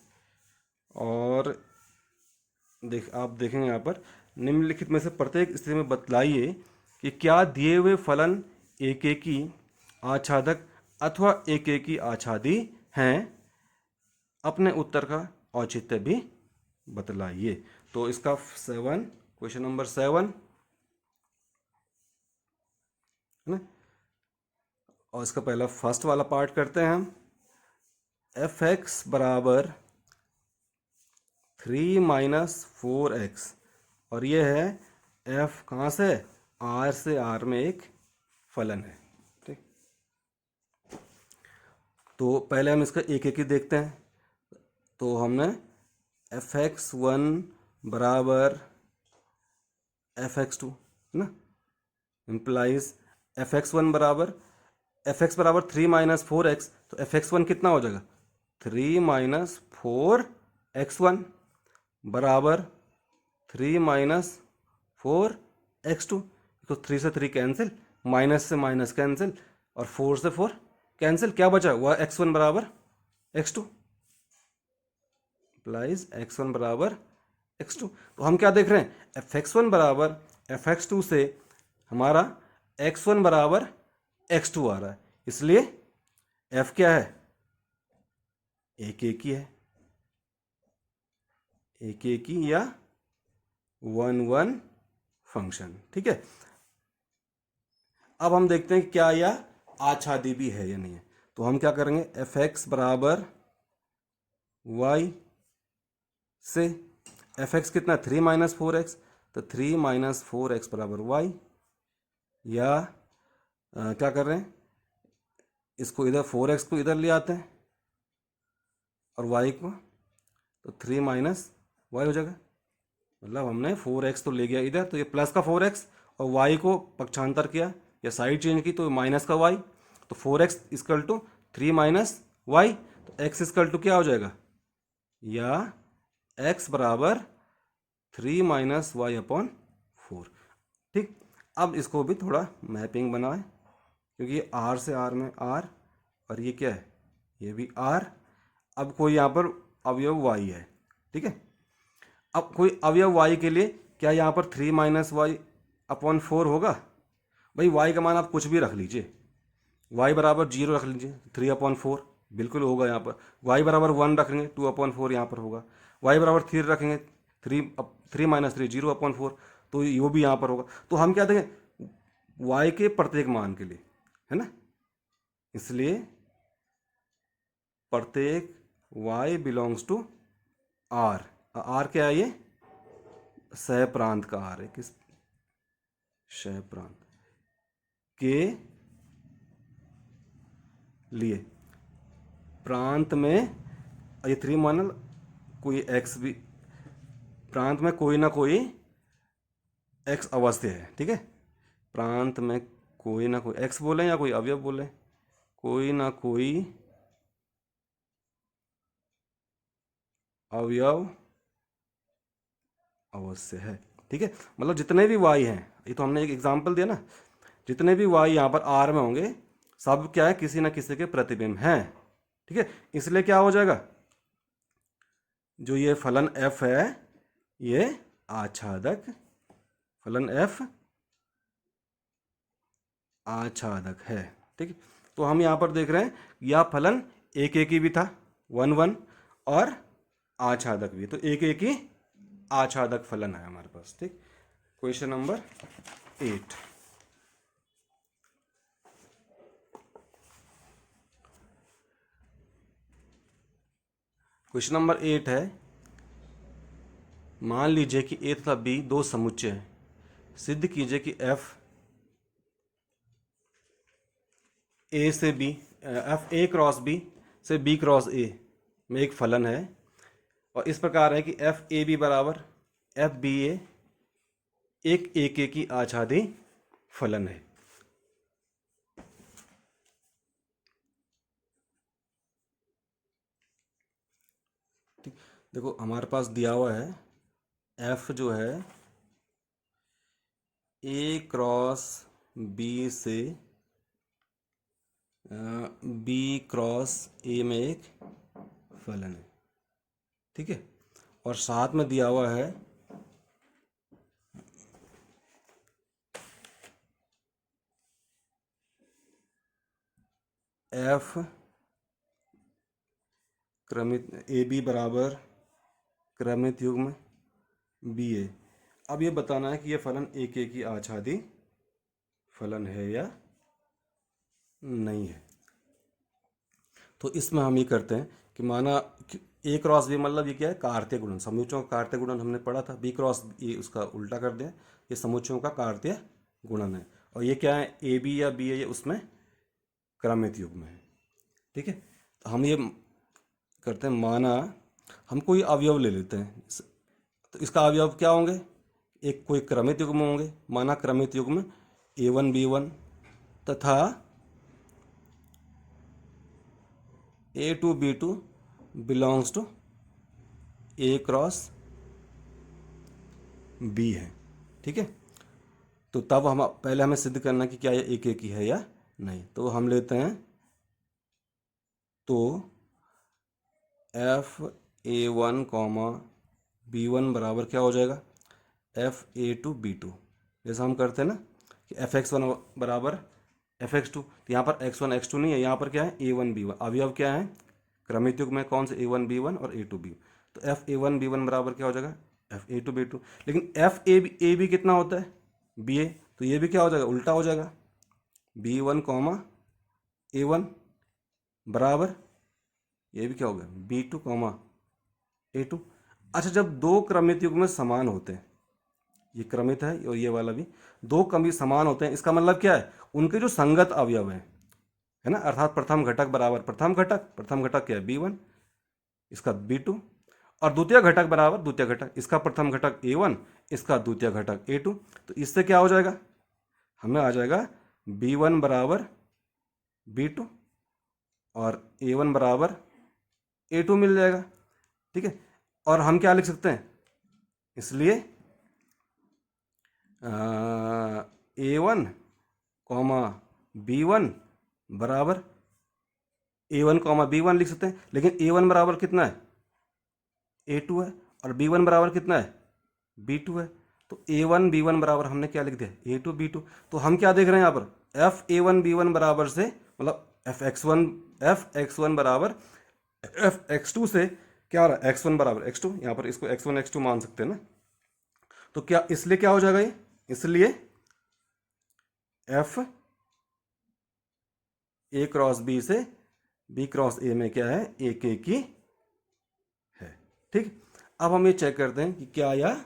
और आप देखेंगे यहाँ पर, निम्नलिखित में से प्रत्येक स्थिति में बतलाइए कि क्या दिए हुए फलन एक एक ही आच्छादक अथवा एक एक ही आच्छादी हैं। अपने उत्तर का औचित्य भी बतलाइए। तो इसका 7, क्वेश्चन नंबर 7 है ना, और इसका पहला फर्स्ट वाला पार्ट करते हैं हम। एफ एक्स बराबर 3 - 4x, और ये है एफ कहाँ से, आर से, आर में एक फलन है। ठीक, तो पहले हम इसका एक एक ही देखते हैं। तो हमने एफ एक्स 1 बराबर एफ एक्स 2 है ना, इम्प्लाइज एफ एक्स 1 बराबर, एफ एक्स बराबर 3 - 4x, तो एफ एक्स 1 कितना हो जाएगा, 3 - 4x1 बराबर 3 - 4x2। तो 3 से 3 कैंसिल, माइनस से माइनस कैंसिल, और 4 से 4 कैंसिल, क्या बचा, वह x1 बराबर x2, प्लाइज x1 बराबर x2। तो हम क्या देख रहे हैं, एफ एक्स वन बराबर एफ एक्स टू से हमारा x1 बराबर x2 आ रहा है, इसलिए f क्या है, एक एक ही है, एक एक ही या 1 1 फंक्शन। ठीक है, अब हम देखते हैं क्या यह आच्छादी भी है या नहीं है। तो हम क्या करेंगे, एफ एक्स बराबर वाई से एफ एक्स कितना, 3 - 4x, तो 3 - 4x बराबर वाई, या क्या कर रहे हैं, इसको इधर 4x को इधर ले आते हैं और y को, तो 3 - y हो जाएगा। मतलब हमने 4x तो ले गया इधर, तो ये प्लस का 4x, और y को पक्षांतर किया या साइड चेंज की, तो माइनस का y। तो 4x इक्वल टू 3 - y, तो x इक्वल टू क्या हो जाएगा, या x बराबर 3 - y/4। ठीक, अब इसको भी थोड़ा मैपिंग बनाए, क्योंकि ये r से r में r, और ये क्या है, ये भी r। अब कोई यहाँ पर अवयव y है। ठीक है, अब कोई अवयव y के लिए क्या यहाँ पर 3 - y/4 होगा। भाई y का मान आप कुछ भी रख लीजिए, y बराबर 0 रख लीजिए, 3/4 बिल्कुल होगा यहाँ पर। y बराबर 1 रखेंगे, 2/4 यहाँ पर होगा। y बराबर 3 रखेंगे, 3 - 3 0/4, तो ये भी यहाँ पर होगा। तो हम क्या देखें, y के प्रत्येक मान के लिए, है ना, इसलिए प्रत्येक y belongs to r। r क्या है, ये सह प्रांत का r है, किस सह प्रांत के लिए प्रांत में, ये 3 मान कोई x भी, प्रांत में कोई ना कोई x अवस्थ्य है। ठीक है, प्रांत में कोई ना कोई x बोले या कोई अवयव बोले, कोई ना कोई अवयव अवश्य है। ठीक है, मतलब जितने भी y हैं, ये तो हमने एक एग्जांपल दिया ना, जितने भी y यहाँ पर r में होंगे, सब क्या है, किसी ना किसी के प्रतिबिंब हैं। ठीक है, इसलिए क्या हो जाएगा, जो ये फलन f है, ये आच्छादक, फलन f आच्छादक है। ठीक है, तो हम यहाँ पर देख रहे हैं यह फलन एक एक ही भी था, 1 1, और आच्छादक भी, तो एक एक ही आच्छादक फलन है हमारे पास। ठीक, क्वेश्चन नंबर 8। क्वेश्चन नंबर 8 है, मान लीजिए कि ए तथा बी दो समुच्चय हैं। सिद्ध कीजिए कि एफ ए से B, f A cross B से बी क्रॉस ए में एक फलन है और इस प्रकार है कि एफ ए बी बराबर एफ बी ए एक की आच्छादी फलन है। ठीक, देखो हमारे पास दिया हुआ है एफ जो है ए क्रॉस बी से बी क्रॉस ए में एक फलन है। ठीक है, और साथ में दिया हुआ है एफ क्रमित ए बी बराबर क्रमित युग्म बी ए। अब ये बताना है कि ये फलन एक की आच्छादी फलन है या नहीं है। तो इसमें हम ये करते हैं कि माना ए क्रॉस बी मतलब ये क्या है, कार्तीय गुणन, समुच्चयों का कार्तीय गुणन हमने पढ़ा था। बी क्रॉस ए उसका उल्टा कर दें, ये समुच्चयों का कार्तीय गुणन है। और ये क्या है, ए बी या बी है, ये उसमें क्रमित युग्म है। ठीक है, तो हम ये करते हैं, माना हम कोई अवयव ले लेते हैं, तो इसका अवयव क्या होंगे, एक कोई क्रमित युग्म होंगे। माना क्रमित युग्म A1 B1 तथा A2 B2 belongs to A क्रॉस B है। ठीक है, तो तब हम पहले हमें सिद्ध करना कि क्या ये एक ही है या नहीं। तो हम लेते हैं, तो F(A1, B1) बराबर क्या हो जाएगा, F(A2, B2)। जैसा हम करते हैं ना कि Fx1 बराबर Fx2, तो यहाँ पर x1 x2 नहीं है, यहाँ पर क्या है A1 B1। अवयव क्या है, क्रमित युग्म में कौन से, A1 B1 और A2 B1। तो F(A1 B1) बराबर क्या हो जाएगा, F(A2 B2)। लेकिन F(A) कितना होता है, BA, तो ये भी क्या हो जाएगा, उल्टा हो जाएगा, B1, A1 बराबर ये भी क्या हो गया, B2, A2। अच्छा, जब दो क्रमित युग्म समान होते हैं, ये क्रमित है और ये वाला भी, दो क्रमित समान होते हैं, इसका मतलब क्या है, उनके जो संगत अवयव है ना, अर्थात प्रथम घटक बराबर प्रथम घटक क्या है B1, इसका B2, और द्वितीय घटक बराबर द्वितीय घटक, इसका प्रथम घटक A1, इसका द्वितीय घटक A2। तो इससे क्या हो जाएगा, हमें आ जाएगा B1 बराबर B2 और A1 बराबर A2 मिल जाएगा। ठीक है, और हम क्या लिख सकते हैं, इसलिए A1, B1 बराबर A1, B1 लिख सकते हैं। लेकिन A1 बराबर कितना है, A2 है, और B1 बराबर कितना है, B2 है। तो A1 B1 बराबर हमने क्या लिख दिया, A2 B2। तो हम क्या देख रहे हैं यहाँ पर, F(A1 B1) बराबर से मतलब Fx1 बराबर Fx2 से क्या आ रहा है, x1 बराबर x2, यहाँ पर इसको x1 x2 मान सकते हैं ना। तो क्या इसलिए क्या हो जाएगा ये, इसलिए F A क्रॉस B से B क्रॉस A में क्या है, एक की है। ठीक, अब हम ये चेक करते हैं कि क्या यह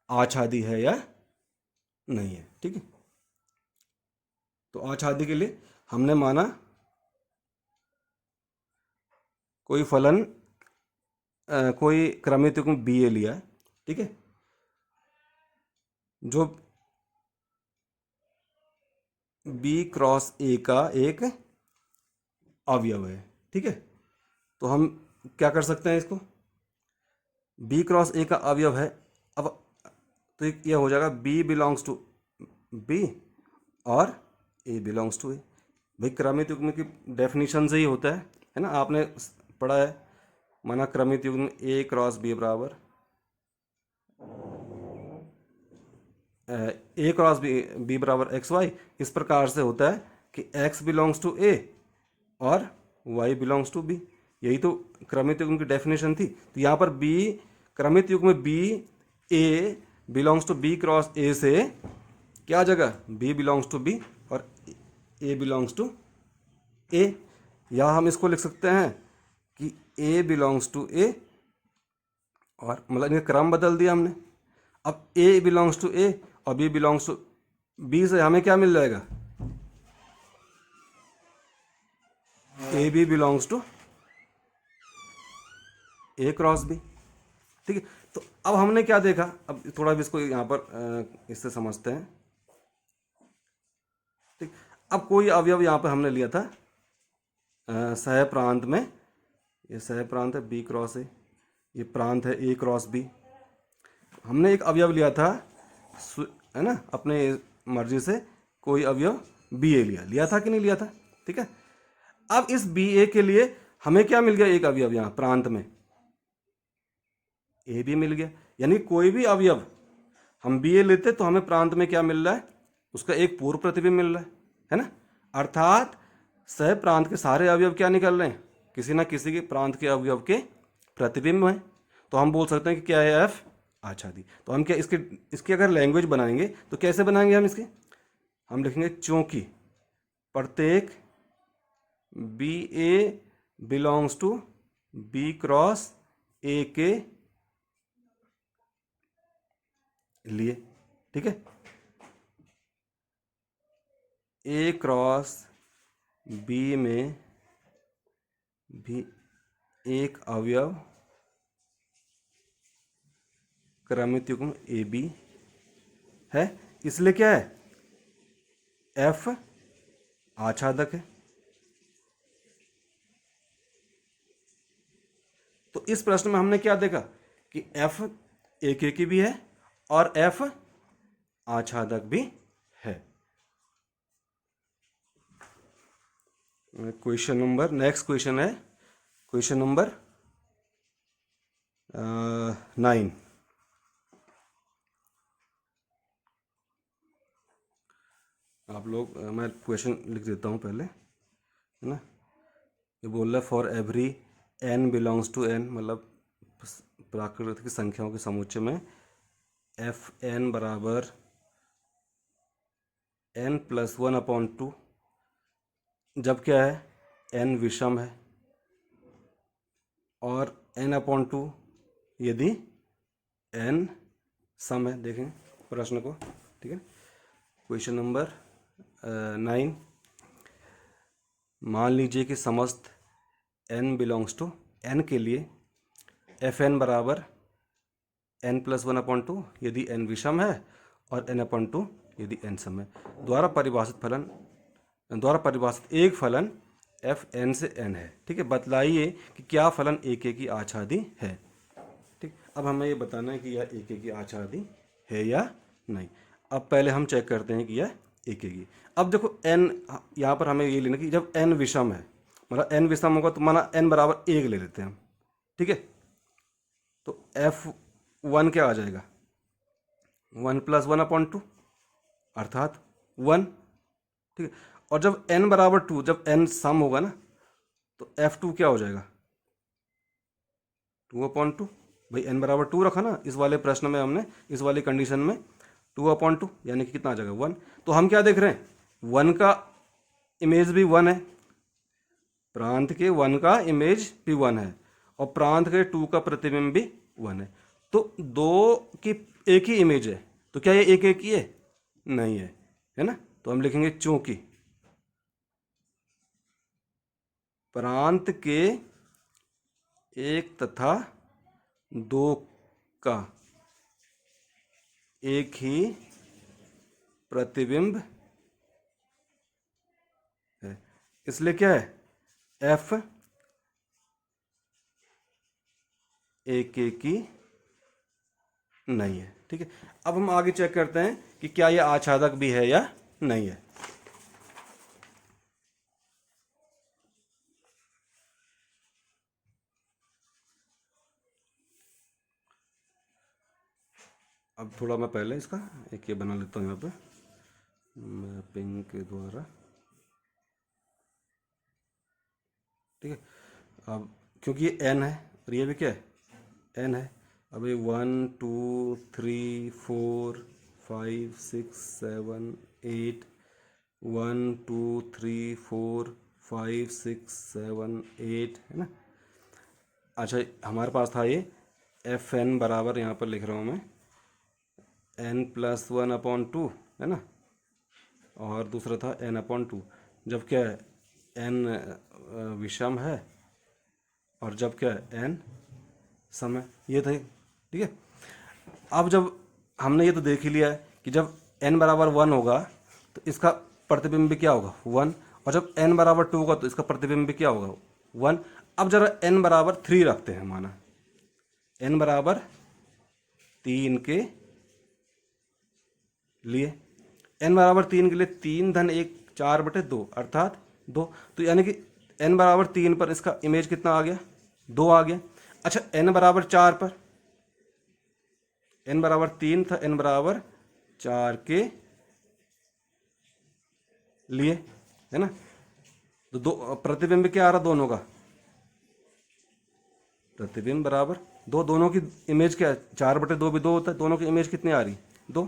आच्छादी है या नहीं है। ठीक है, तो आच्छादी के लिए हमने माना कोई फलन कोई क्रमित युग्म बी ए लिया है। ठीक है, जो बी क्रॉस ए का एक अवयव है। ठीक है, तो हम क्या कर सकते हैं, इसको बी क्रॉस ए का अवयव है। अब तो ये हो जाएगा बी बिलोंग्स टू बी और ए बिलोंग्स टू ए। भाई क्रमित युग्म की डेफिनेशन से ही होता है ना, आपने पढ़ा है। माना क्रमित युग्म ए क्रॉस बी बराबर ए क्रॉस बी बराबर एक्स वाई। इस प्रकार से होता है कि एक्स बिलोंग्स टू ए और वाई बिलोंग्स टू बी। यही तो क्रमित युग्म की डेफिनेशन थी। तो यहाँ पर बी क्रमित युग्म B A belongs to B cross A से क्या जगह, बी बिलोंग्स टू बी और ए बिलोंग्स टू ए। या हम इसको लिख सकते हैं कि ए बिलोंग्स टू ए, और मतलब इनका क्रम बदल दिया हमने। अब ए बिलोंग्स टू ए और बी बिलोंग्स टू बी से हमें क्या मिल जाएगा, A B belongs to A cross B. ठीक है। तो अब हमने क्या देखा, अब थोड़ा भी इसको यहाँ पर इससे समझते हैं। ठीक, अब कोई अवयव यहाँ पर हमने लिया था सह प्रांत में, ये सह प्रांत है बी क्रॉस ए, ये प्रांत है ए क्रॉस बी। हमने एक अवयव लिया था है ना, अपने मर्जी से कोई अवयव बी ए लिया था कि नहीं लिया था। ठीक है, अब इस बी ए के लिए हमें क्या मिल गया, एक अवयव यहाँ प्रांत में ए भी मिल गया। यानी कोई भी अवयव हम बी ए लेते तो हमें प्रांत में क्या मिल रहा है, उसका एक पूर्व प्रतिबिंब मिल रहा है ना। अर्थात सह प्रांत के सारे अवयव क्या निकल रहे हैं, किसी ना किसी के प्रांत के अवयव के प्रतिबिंब हैं। तो हम बोल सकते हैं कि क्या है, एफ आच्छादी। तो हम क्या इसकी अगर लैंग्वेज बनाएंगे तो कैसे बनाएंगे हम इसकी, हम लिखेंगे चूंकि प्रत्येक B A belongs to B cross A के लिए। ठीक है, ए क्रॉस बी में भी एक अवयव क्रमित युग्म ए बी है, इसलिए क्या है, एफ आच्छादक है। तो इस प्रश्न में हमने क्या देखा कि एफ एक की भी है और एफ आच्छादक भी है। क्वेश्चन नंबर, नेक्स्ट क्वेश्चन है क्वेश्चन नंबर 9। आप लोग, मैं क्वेश्चन लिख देता हूँ पहले, है ना। ये बोल रहा है for every N belongs to N, मतलब प्राकृतिक संख्याओं के समुच्चय में एफ एन बराबर एन प्लस 1/2, जब क्या है एन विषम है, और n/2 यदि n सम है। देखें प्रश्न को, ठीक है। क्वेश्चन नंबर 9, मान लीजिए कि समस्त n बिलोंग्स टू n के लिए एफ एन बराबर n प्लस 1/2 यदि n विषम है और n/2 यदि n सम है। द्वारा परिभाषित एक फलन एफ एन से एन है। ठीक है, बतलाइए कि क्या फलन एक की आच्छादी है। ठीक, अब हमें ये बताना है कि यह एक की आच्छादी है या नहीं। अब पहले हम चेक करते हैं कि यह एक की। अब देखो n, यहाँ पर हमें ये लेना कि जब n विषम है, मतलब n विषम होगा तो माना n बराबर 1 ले लेते हैं हम। ठीक है, तो f1 क्या आ जाएगा, 1 प्लस 1/2 अर्थात 1। ठीक है, और जब n बराबर 2, जब n सम होगा ना, तो f2 क्या हो जाएगा, 2/2। भाई n बराबर 2 रखा ना इस वाले प्रश्न में हमने, इस वाली कंडीशन में 2/2 यानी कि कितना आ जाएगा 1। तो हम क्या देख रहे हैं, 1 का इमेज भी 1 है, प्रांत के 1 का इमेज भी 1 है, और प्रांत के 2 का प्रतिबिंब भी 1 है। तो दो की एक ही इमेज है, तो क्या ये एक ही है, नहीं है ना। तो हम लिखेंगे चूंकि प्रांत के 1 तथा 2 का एक ही प्रतिबिंब है, इसलिए क्या है, एफ एक की नहीं है। ठीक है, अब हम आगे चेक करते हैं कि क्या यह आच्छादक भी है या नहीं है। अब थोड़ा मैं पहले इसका एक ये बना लेता हूँ यहाँ पे मैपिंग के द्वारा। ठीक है, अब क्योंकि ये n है और ये भी क्या है, n है। अब ये 1 2 3 4 5 6 7 8, 1 2 3 4 5 6 7 8 है ना। अच्छा, हमारे पास था ये एफ एन बराबर, यहाँ पर लिख रहा हूँ मैं, n प्लस 1/2 है ना, और दूसरा था n/2। जब क्या है n विषम है और जब क्या है n सम है, ये थे ठीक है। अब जब हमने ये तो देख ही लिया है कि जब n बराबर 1 होगा तो इसका प्रतिबिंब भी क्या होगा 1, और जब n बराबर 2 होगा तो इसका प्रतिबिंब भी क्या होगा 1। अब जरा n बराबर 3 रखते हैं, माना n बराबर 3 के लिए, n बराबर 3 के लिए 3 धन 1 4/2 अर्थात 2। तो यानी कि n बराबर 3 पर इसका इमेज कितना आ गया 2 आ गया। अच्छा n बराबर 4 पर, n बराबर 3 था, n बराबर 4 के लिए, है ना। तो दो प्रतिबिंब क्या आ रहा दोनों का, प्रतिबिंब बराबर 2, दोनों की इमेज क्या है 4/2 भी 2 होता है, दोनों की इमेज कितनी आ रही 2।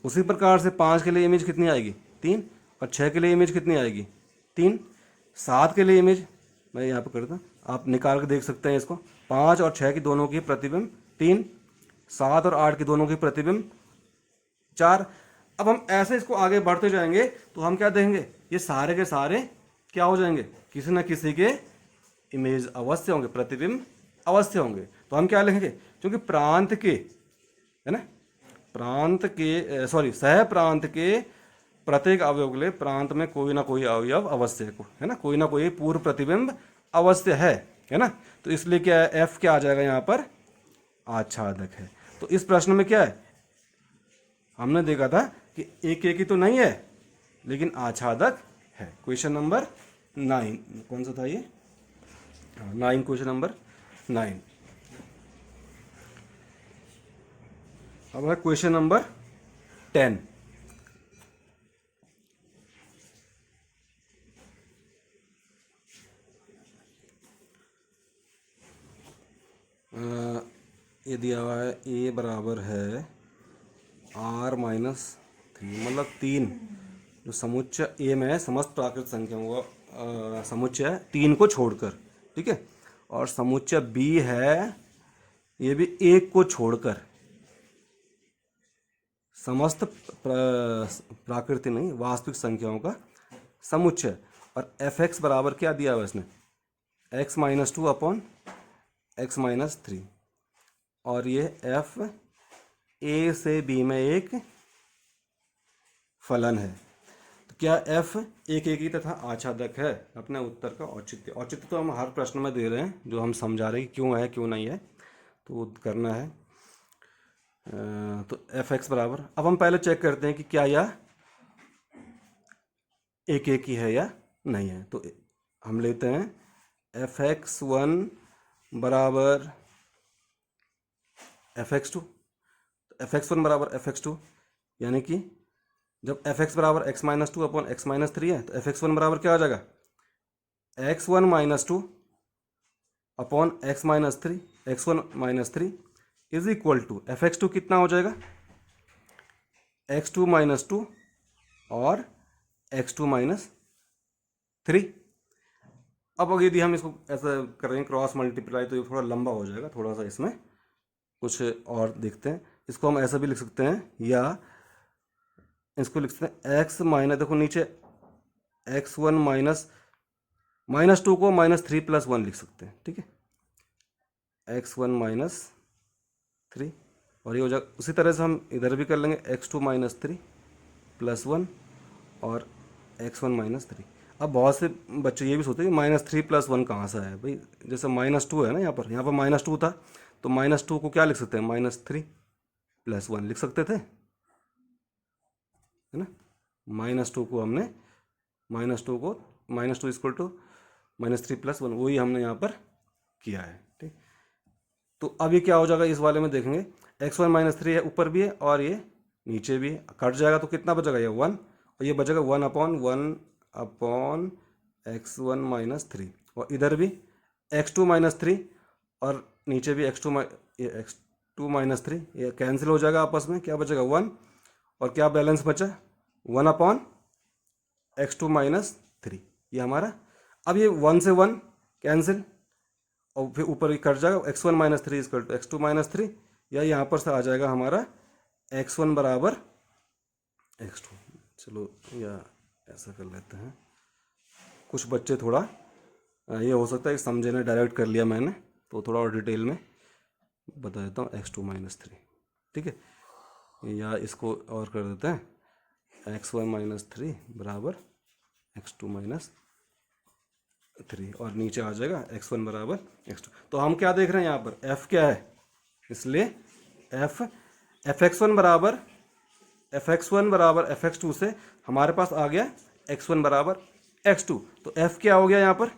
उसी प्रकार से 5 के लिए इमेज कितनी आएगी 3, और 6 के लिए इमेज कितनी आएगी 3, 7 के लिए इमेज मैं यहाँ पे करता हूँ, आप निकाल के देख सकते हैं इसको। 5 और 6 की दोनों की प्रतिबिंब 3, 7 और 8 की दोनों की प्रतिबिंब 4। अब हम ऐसे इसको आगे बढ़ते जाएंगे तो हम क्या देखेंगे, ये सारे के सारे क्या हो जाएंगे, किसी न किसी के इमेज अवश्य होंगे, प्रतिबिंब अवश्य होंगे। तो हम क्या लिखेंगे, क्योंकि प्रांत के, है ना, प्रांत के सॉरी सह प्रांत के प्रत्येक अवयव के लिए प्रांत में कोई ना कोई अवयव अवश्य है ना, कोई ना कोई पूर्व प्रतिबिंब अवश्य है ना। तो इसलिए क्या है, एफ क्या आ जाएगा यहाँ पर आच्छादक है। तो इस प्रश्न में क्या है, हमने देखा था कि एक ही तो नहीं है लेकिन आच्छादक है। क्वेश्चन नंबर 9 कौन सा था ये, 9, क्वेश्चन नंबर 9। अब है क्वेश्चन नंबर 10। ये दिया हुआ है ए बराबर है r-3, मतलब 3 जो समुच्चय ए में है समस्त प्राकृत संख्याओं का समुच्चय है 3 को छोड़कर, ठीक है। और समुच्चय बी है ये भी 1 को छोड़कर, समस्त प्राकृतिक नहीं वास्तविक संख्याओं का समुच्चय। और एफ एक्स बराबर क्या दिया हुआ इसने, x-2 अपॉन x-3, और ये एफ ए से बी में एक फलन है। तो क्या एफ एक ही तथा आच्छादक है, अपने उत्तर का औचित्य। औचित्य तो हम हर प्रश्न में दे रहे हैं, जो हम समझा रहे हैं कि क्यों है क्यों नहीं है, तो करना है। तो एफ एक्स बराबर, अब हम पहले चेक करते हैं कि क्या यह एक ही है या नहीं है। तो हम लेते हैं fx1 बराबर fx2, fx1 बराबर fx2, यानी कि जब fx बराबर x-2 अपॉन x-3 है तो fx1 बराबर क्या आ जाएगा x1-2 upon x-3, x1-3 is equal to fx2 कितना हो जाएगा x2-2 और x2-3। अब यदि हम इसको ऐसा करें क्रॉस मल्टीप्लाई तो ये थोड़ा लंबा हो जाएगा, थोड़ा सा इसमें कुछ और देखते हैं। इसको हम ऐसा भी लिख सकते हैं, या इसको लिख सकते हैं x माइनस, देखो नीचे x1 -2 को -3+1 लिख सकते हैं, ठीक है, x1-3, और ये हो जाएगा। उसी तरह से हम इधर भी कर लेंगे x2-3 +1 और x1-3। अब बहुत से बच्चे ये भी सोचते हैं कि -3+1 कहाँ से है भाई, जैसे -2 है ना, यहाँ पर -2 था तो -2 को क्या लिख सकते हैं -3+1 लिख सकते थे, है ना। -2 को हमने -2 = -3+1 वही हमने यहाँ पर किया है, ठीक। तो अब ये क्या हो जाएगा, इस वाले में देखेंगे x1-3 है, ऊपर भी है और ये नीचे भी है, कट जाएगा तो कितना बचेगा ये 1, और ये बचेगा 1/1 x1-3, और इधर भी x2-3 और नीचे भी x2-3, ये कैंसिल हो जाएगा आपस में, क्या बचेगा 1, और क्या बैलेंस बचा 1/x2-3, ये हमारा। अब ये 1 से 1 कैंसिल और फिर ऊपर ही कट जाएगा x1-3 = x2-3, या यहाँ पर से आ जाएगा हमारा x1 बराबर x2। चलो या ऐसा कर लेते हैं, कुछ बच्चे थोड़ा ये हो सकता है कि समझे नहीं, डायरेक्ट कर लिया मैंने, तो थोड़ा और डिटेल में बता देता हूँ x2 माइनस 3, ठीक है। या इसको और कर देते हैं x1 माइनस 3 बराबर x2 माइनस 3, और नीचे आ जाएगा x1 बराबर x2। तो हम क्या देख रहे हैं यहाँ पर, f क्या है, इसलिए fx1 बराबर fx2 से हमारे पास आ गया x1 बराबर x2। तो f क्या हो गया यहाँ पर,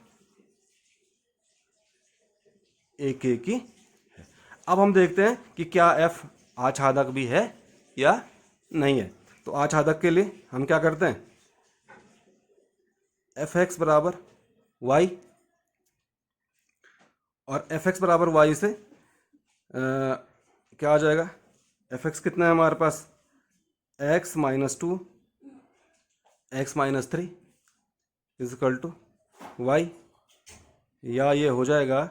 एक ही है। अब हम देखते हैं कि क्या f आच्छादक भी है या नहीं है। तो आच्छादक के लिए हम क्या करते हैं, fx बराबर y, और fx बराबर y से क्या आ जाएगा, fx कितना है हमारे पास, x minus 2 x minus 3 equal to y, या ये हो जाएगा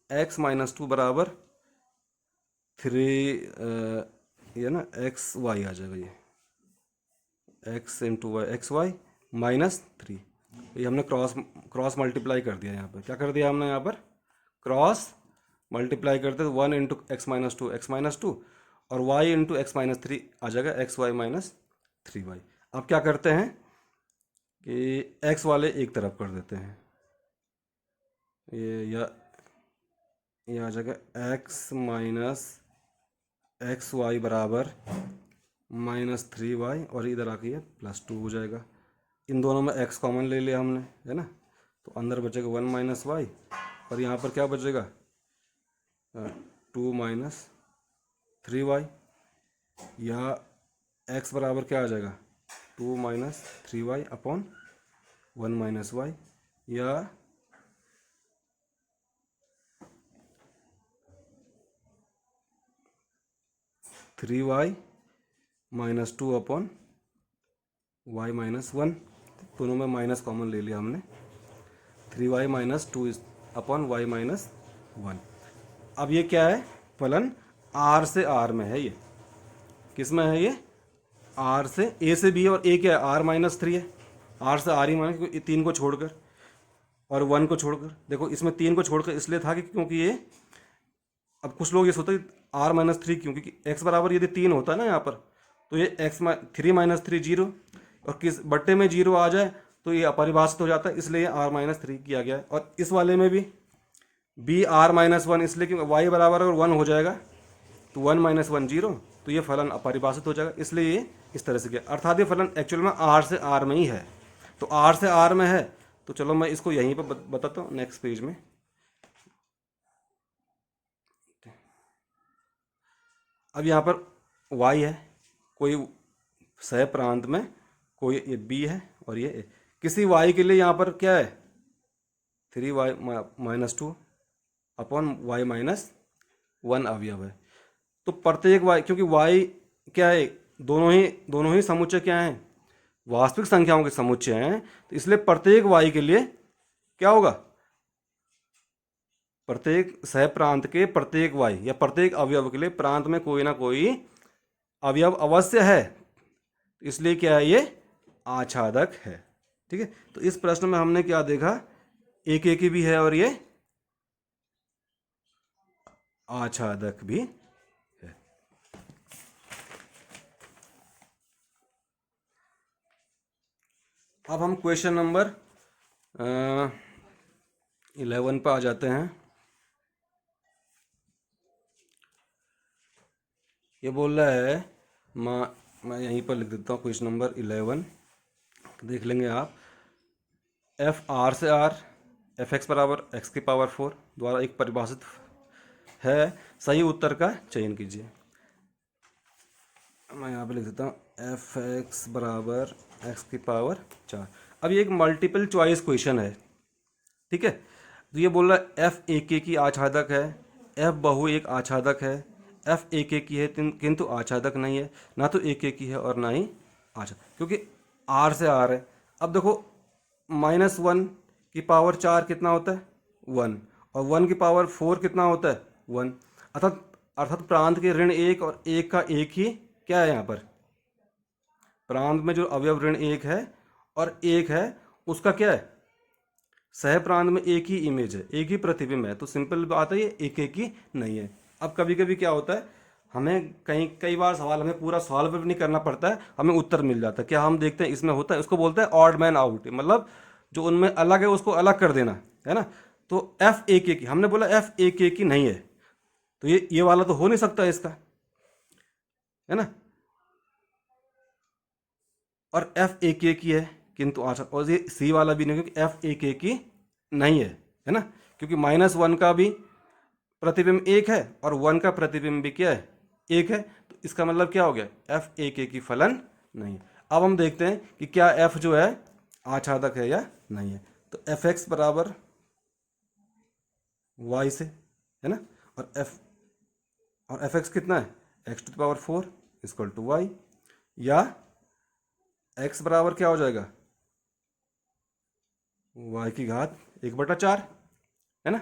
x माइनस 2 बराबर 3, ये ना एक्स वाई आ जाएगा, ये x into y x y minus 3। ये हमने क्रॉस मल्टीप्लाई कर दिया, यहाँ पर क्या कर दिया हमने, यहाँ पर क्रॉस मल्टीप्लाई करते तो 1 इंटू एक्स माइनस टू और y इंटू एक्स माइनस 3 आ जाएगा एक्स वाई माइनस 3y। अब क्या करते हैं कि x वाले एक तरफ कर देते हैं, ये आ जाएगा x माइनस एक्स वाई बराबर माइनस 3y, और इधर आके ये प्लस 2 हो जाएगा। इन दोनों में x कॉमन ले लिया हमने, है ना, तो अंदर बचेगा 1 माइनस वाई, और यहाँ पर क्या बचेगा 2 माइनस 3y, या x बराबर क्या आ जाएगा 2 minus 3y upon 1 minus y, या three y minus 2 upon y minus 1, दोनों में माइनस कॉमन ले लिया हमने, 3y minus 2 upon y minus 1। अब ये क्या है, फलन r से r में है, ये किस में है, ये r से a से b है, और a क्या है r माइनस 3 है, r से r ही माइनस 3 को छोड़कर और 1 को छोड़कर। देखो इसमें 3 को छोड़कर इसलिए था कि क्योंकि ये, अब कुछ लोग ये सोचते हैं r माइनस 3 क्योंकि x बराबर यदि 3 होता है ना यहाँ पर, तो ये थ्री माइनस 3 जीरो, और किस बट्टे में जीरो आ जाए तो ये अपरिभाषित हो जाता है, इसलिए r माइनस 3 किया गया है। और इस वाले में भी b r माइनस 1, इसलिए क्योंकि y बराबर अगर 1 हो जाएगा तो 1 माइनस 1 जीरो, तो ये फलन अपरिभाषित हो जाएगा, इसलिए ये इस तरह से किया। अर्थात ये फलन एक्चुअल में r से r में ही है। तो r से r में है, तो चलो मैं इसको यहीं पर बताता हूँ नेक्स्ट पेज में। अब यहाँ पर y है, कोई सह प्रांत में कोई ये b है और ये a। किसी y के लिए यहाँ पर क्या है 3y minus 2 upon y minus 1 अवयव है। तो प्रत्येक y, क्योंकि y क्या है, दोनों ही समुच्चय क्या हैं, वास्तविक संख्याओं के समुच्चय हैं, तो इसलिए प्रत्येक y के लिए क्या होगा, प्रत्येक सह प्रांत के प्रत्येक y या प्रत्येक अवयव के लिए प्रांत में कोई ना कोई अवयव अवश्य है, इसलिए क्या है, ये आच्छादक है। ठीक है, तो इस प्रश्न में हमने क्या देखा, एक ही भी है और ये आच्छादक भी है। अब हम क्वेश्चन नंबर 11 पर आ जाते हैं। ये बोल रहा है, मैं यहीं पर लिख देता हूँ क्वेश्चन नंबर 11, देख लेंगे आप। एफ आर से आर एफ एक्स बराबर एक्स की पावर 4 द्वारा एक परिभाषित है, सही उत्तर का चयन कीजिए। मैं यहाँ पे लिख देता हूँ एफ एक्स बराबर एक्स की पावर 4। अब ये एक मल्टीपल चॉइस क्वेश्चन है, ठीक है। तो ये बोल रहा है एफ एक की आच्छादक है, एफ बहु एक आच्छादक है, एफ एक की है किंतु आच्छादक नहीं है, ना तो एक की है और ना ही आच्छादक, क्योंकि आर से आर है। अब देखो -1 की पावर 4 कितना होता है 1, और 1 की पावर 4 कितना होता है 1, अर्थात प्रांत के ऋण 1 और 1 का एक ही क्या है, यहाँ पर प्रांत में जो अवयव ऋण 1 है और 1 है उसका क्या है, सह प्रांत में एक ही इमेज है, एक ही प्रतिबिंब है, तो सिंपल बात है ये एक ही नहीं है। अब कभी कभी क्या होता है, हमें कई बार सवाल हमें पूरा सॉल्व भी नहीं करना पड़ता है, हमें उत्तर मिल जाता है। क्या हम देखते हैं इसमें होता है, उसको बोलते हैं ऑड मैन आउट, मतलब जो उनमें अलग है उसको अलग कर देना, है ना। तो एफ ए के की, हमने बोला एफ ए के की नहीं है, तो ये वाला तो हो नहीं सकता इसका, है ना। और एफ ए के की है किंतु आशा, और ये सी वाला भी नहीं, क्योंकि एफ ए के की नहीं है ना, क्योंकि -1 का भी प्रतिबिंब एक है और 1 का प्रतिबिंब भी क्या है, एक है। तो इसका मतलब क्या हो गया, एफ ए के की फलन नहीं है। अब हम देखते हैं कि क्या एफ जो है आच्छादक है या नहीं है। तो एफ एक्स बराबर वाई से, है ना, और एफ एक्स कितना है, x⁴ इक्वल टू वाई, या x बराबर क्या हो जाएगा, y की घात 1/4, है ना।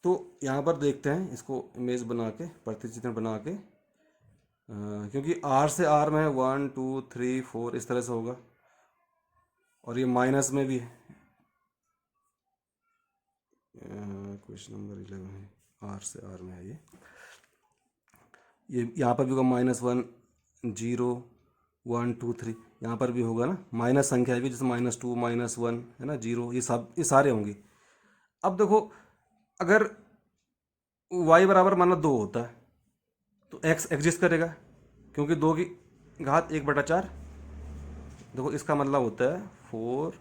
तो यहाँ पर देखते हैं, इसको इमेज बना के, प्रतिचित्रण बना के, क्योंकि r से r में है 1 2 3 4 इस तरह से होगा, और ये माइनस में भी है, क्वेश्चन नंबर 11 है, r से r में है ये यहाँ पर भी होगा -1 0 1 2 3, यहाँ पर भी होगा ना, माइनस संख्या है भी, जैसे -2 -1, है ना, 0, ये सारे होंगे। अब देखो, अगर y बराबर माना 2 होता है तो x एग्जिस्ट करेगा, क्योंकि 2 की घात 1/4, देखो इसका मतलब होता है 4,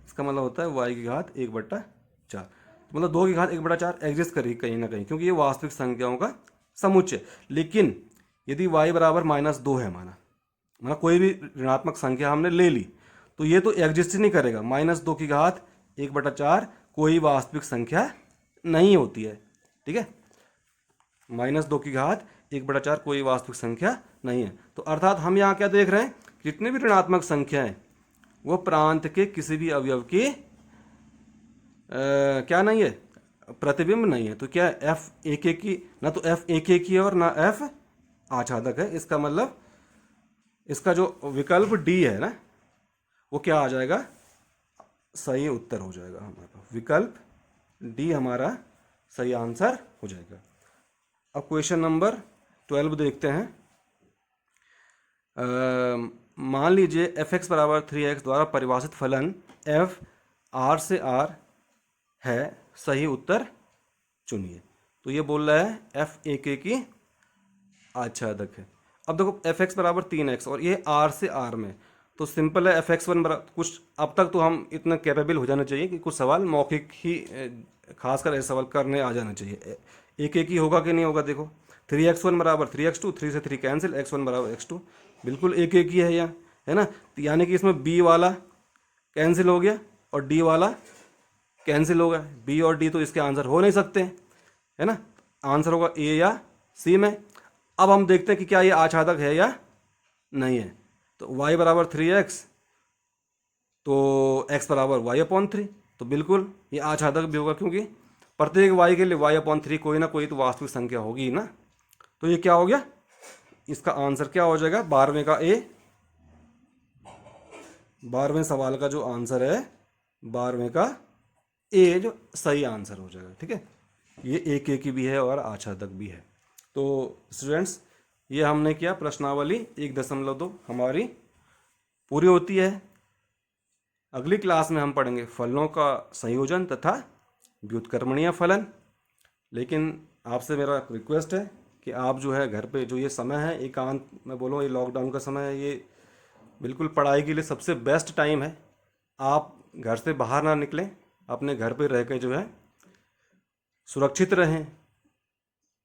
इसका मतलब होता है y की घात 1/4, मतलब 2 की घात 1/4 एग्जिस्ट करेगी कहीं ना कहीं, क्योंकि ये वास्तविक संख्याओं का समुच्चय। लेकिन यदि y बराबर -2 है माना, मतलब कोई भी ऋणात्मक संख्या हमने ले ली, तो ये तो एग्जिस्ट ही नहीं करेगा। -2 की घात 1/4 कोई वास्तविक संख्या नहीं होती है, ठीक है। -2 की घात 1/4 कोई वास्तविक संख्या नहीं है। तो अर्थात हम यहाँ क्या देख रहे हैं, जितने भी ऋणात्मक संख्याएं वो प्रांत के किसी भी अवयव की क्या नहीं है, प्रतिबिंब नहीं है। तो क्या एफ ए के की, ना तो एफ ए के की है और ना एफ आच्छादक है। इसका मतलब इसका जो विकल्प डी है ना, वो क्या आ जाएगा, सही उत्तर हो जाएगा हमारे पास, विकल्प डी हमारा सही आंसर हो जाएगा। अब क्वेश्चन नंबर 12 देखते हैं। मान लीजिए एफ एक्स बराबर 3x द्वारा परिभाषित फलन f r से r है, सही उत्तर चुनिए। तो ये बोल रहा है एफ ए के की आच्छादक है। अब देखो एफ एक्स बराबर 3x और ये r से r में, तो सिंपल है एफ एक्स वन बराबर कुछ, अब तक तो हम इतना कैपेबल हो जाना चाहिए कि कुछ सवाल मौखिक ही, खासकर ऐसे सवाल करने आ जाना चाहिए। एक ही होगा कि नहीं होगा, देखो 3x1 बराबर 3x2, 3 से 3 कैंसिल, x1 बराबर x2, बिल्कुल एक ही है यहाँ, है ना। तो यानी कि इसमें b वाला कैंसिल हो गया और d वाला कैंसिल होगा, b और d तो इसके आंसर हो नहीं सकते, है ना। आंसर होगा a या c में। अब हम देखते हैं कि क्या ये आच्छादक है या नहीं है। तो y बराबर 3x, तो x बराबर y/3, तो बिल्कुल ये आच्छादक भी होगा, क्योंकि प्रत्येक y के लिए y/3 कोई ना कोई तो वास्तविक संख्या होगी ही ना। तो ये क्या हो गया, इसका आंसर क्या हो जाएगा, 12वें का ए, 12वें सवाल का जो आंसर है 12वें का ए जो सही आंसर हो जाएगा, ठीक है। ये एक की भी है और आच्छादक भी है। तो स्टूडेंट्स, ये हमने किया प्रश्नावली 1.2 हमारी पूरी होती है। अगली क्लास में हम पढ़ेंगे फलनों का संयोजन तथा व्युत्क्रमणीय फलन। लेकिन आपसे मेरा रिक्वेस्ट है कि आप जो है घर पे जो ये समय है एकांत, मैं बोलूँ ये लॉकडाउन का समय है, ये बिल्कुल पढ़ाई के लिए सबसे बेस्ट टाइम है। आप घर से बाहर ना निकलें, अपने घर पे रह के जो है सुरक्षित रहें,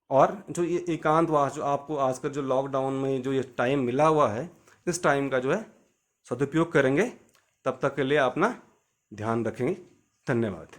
और जो ये एकांतवास जो आपको आजकल जो लॉकडाउन में जो ये टाइम मिला हुआ है, इस टाइम का जो है सदुपयोग करेंगे। तब तक के लिए अपना ध्यान रखेंगे। धन्यवाद।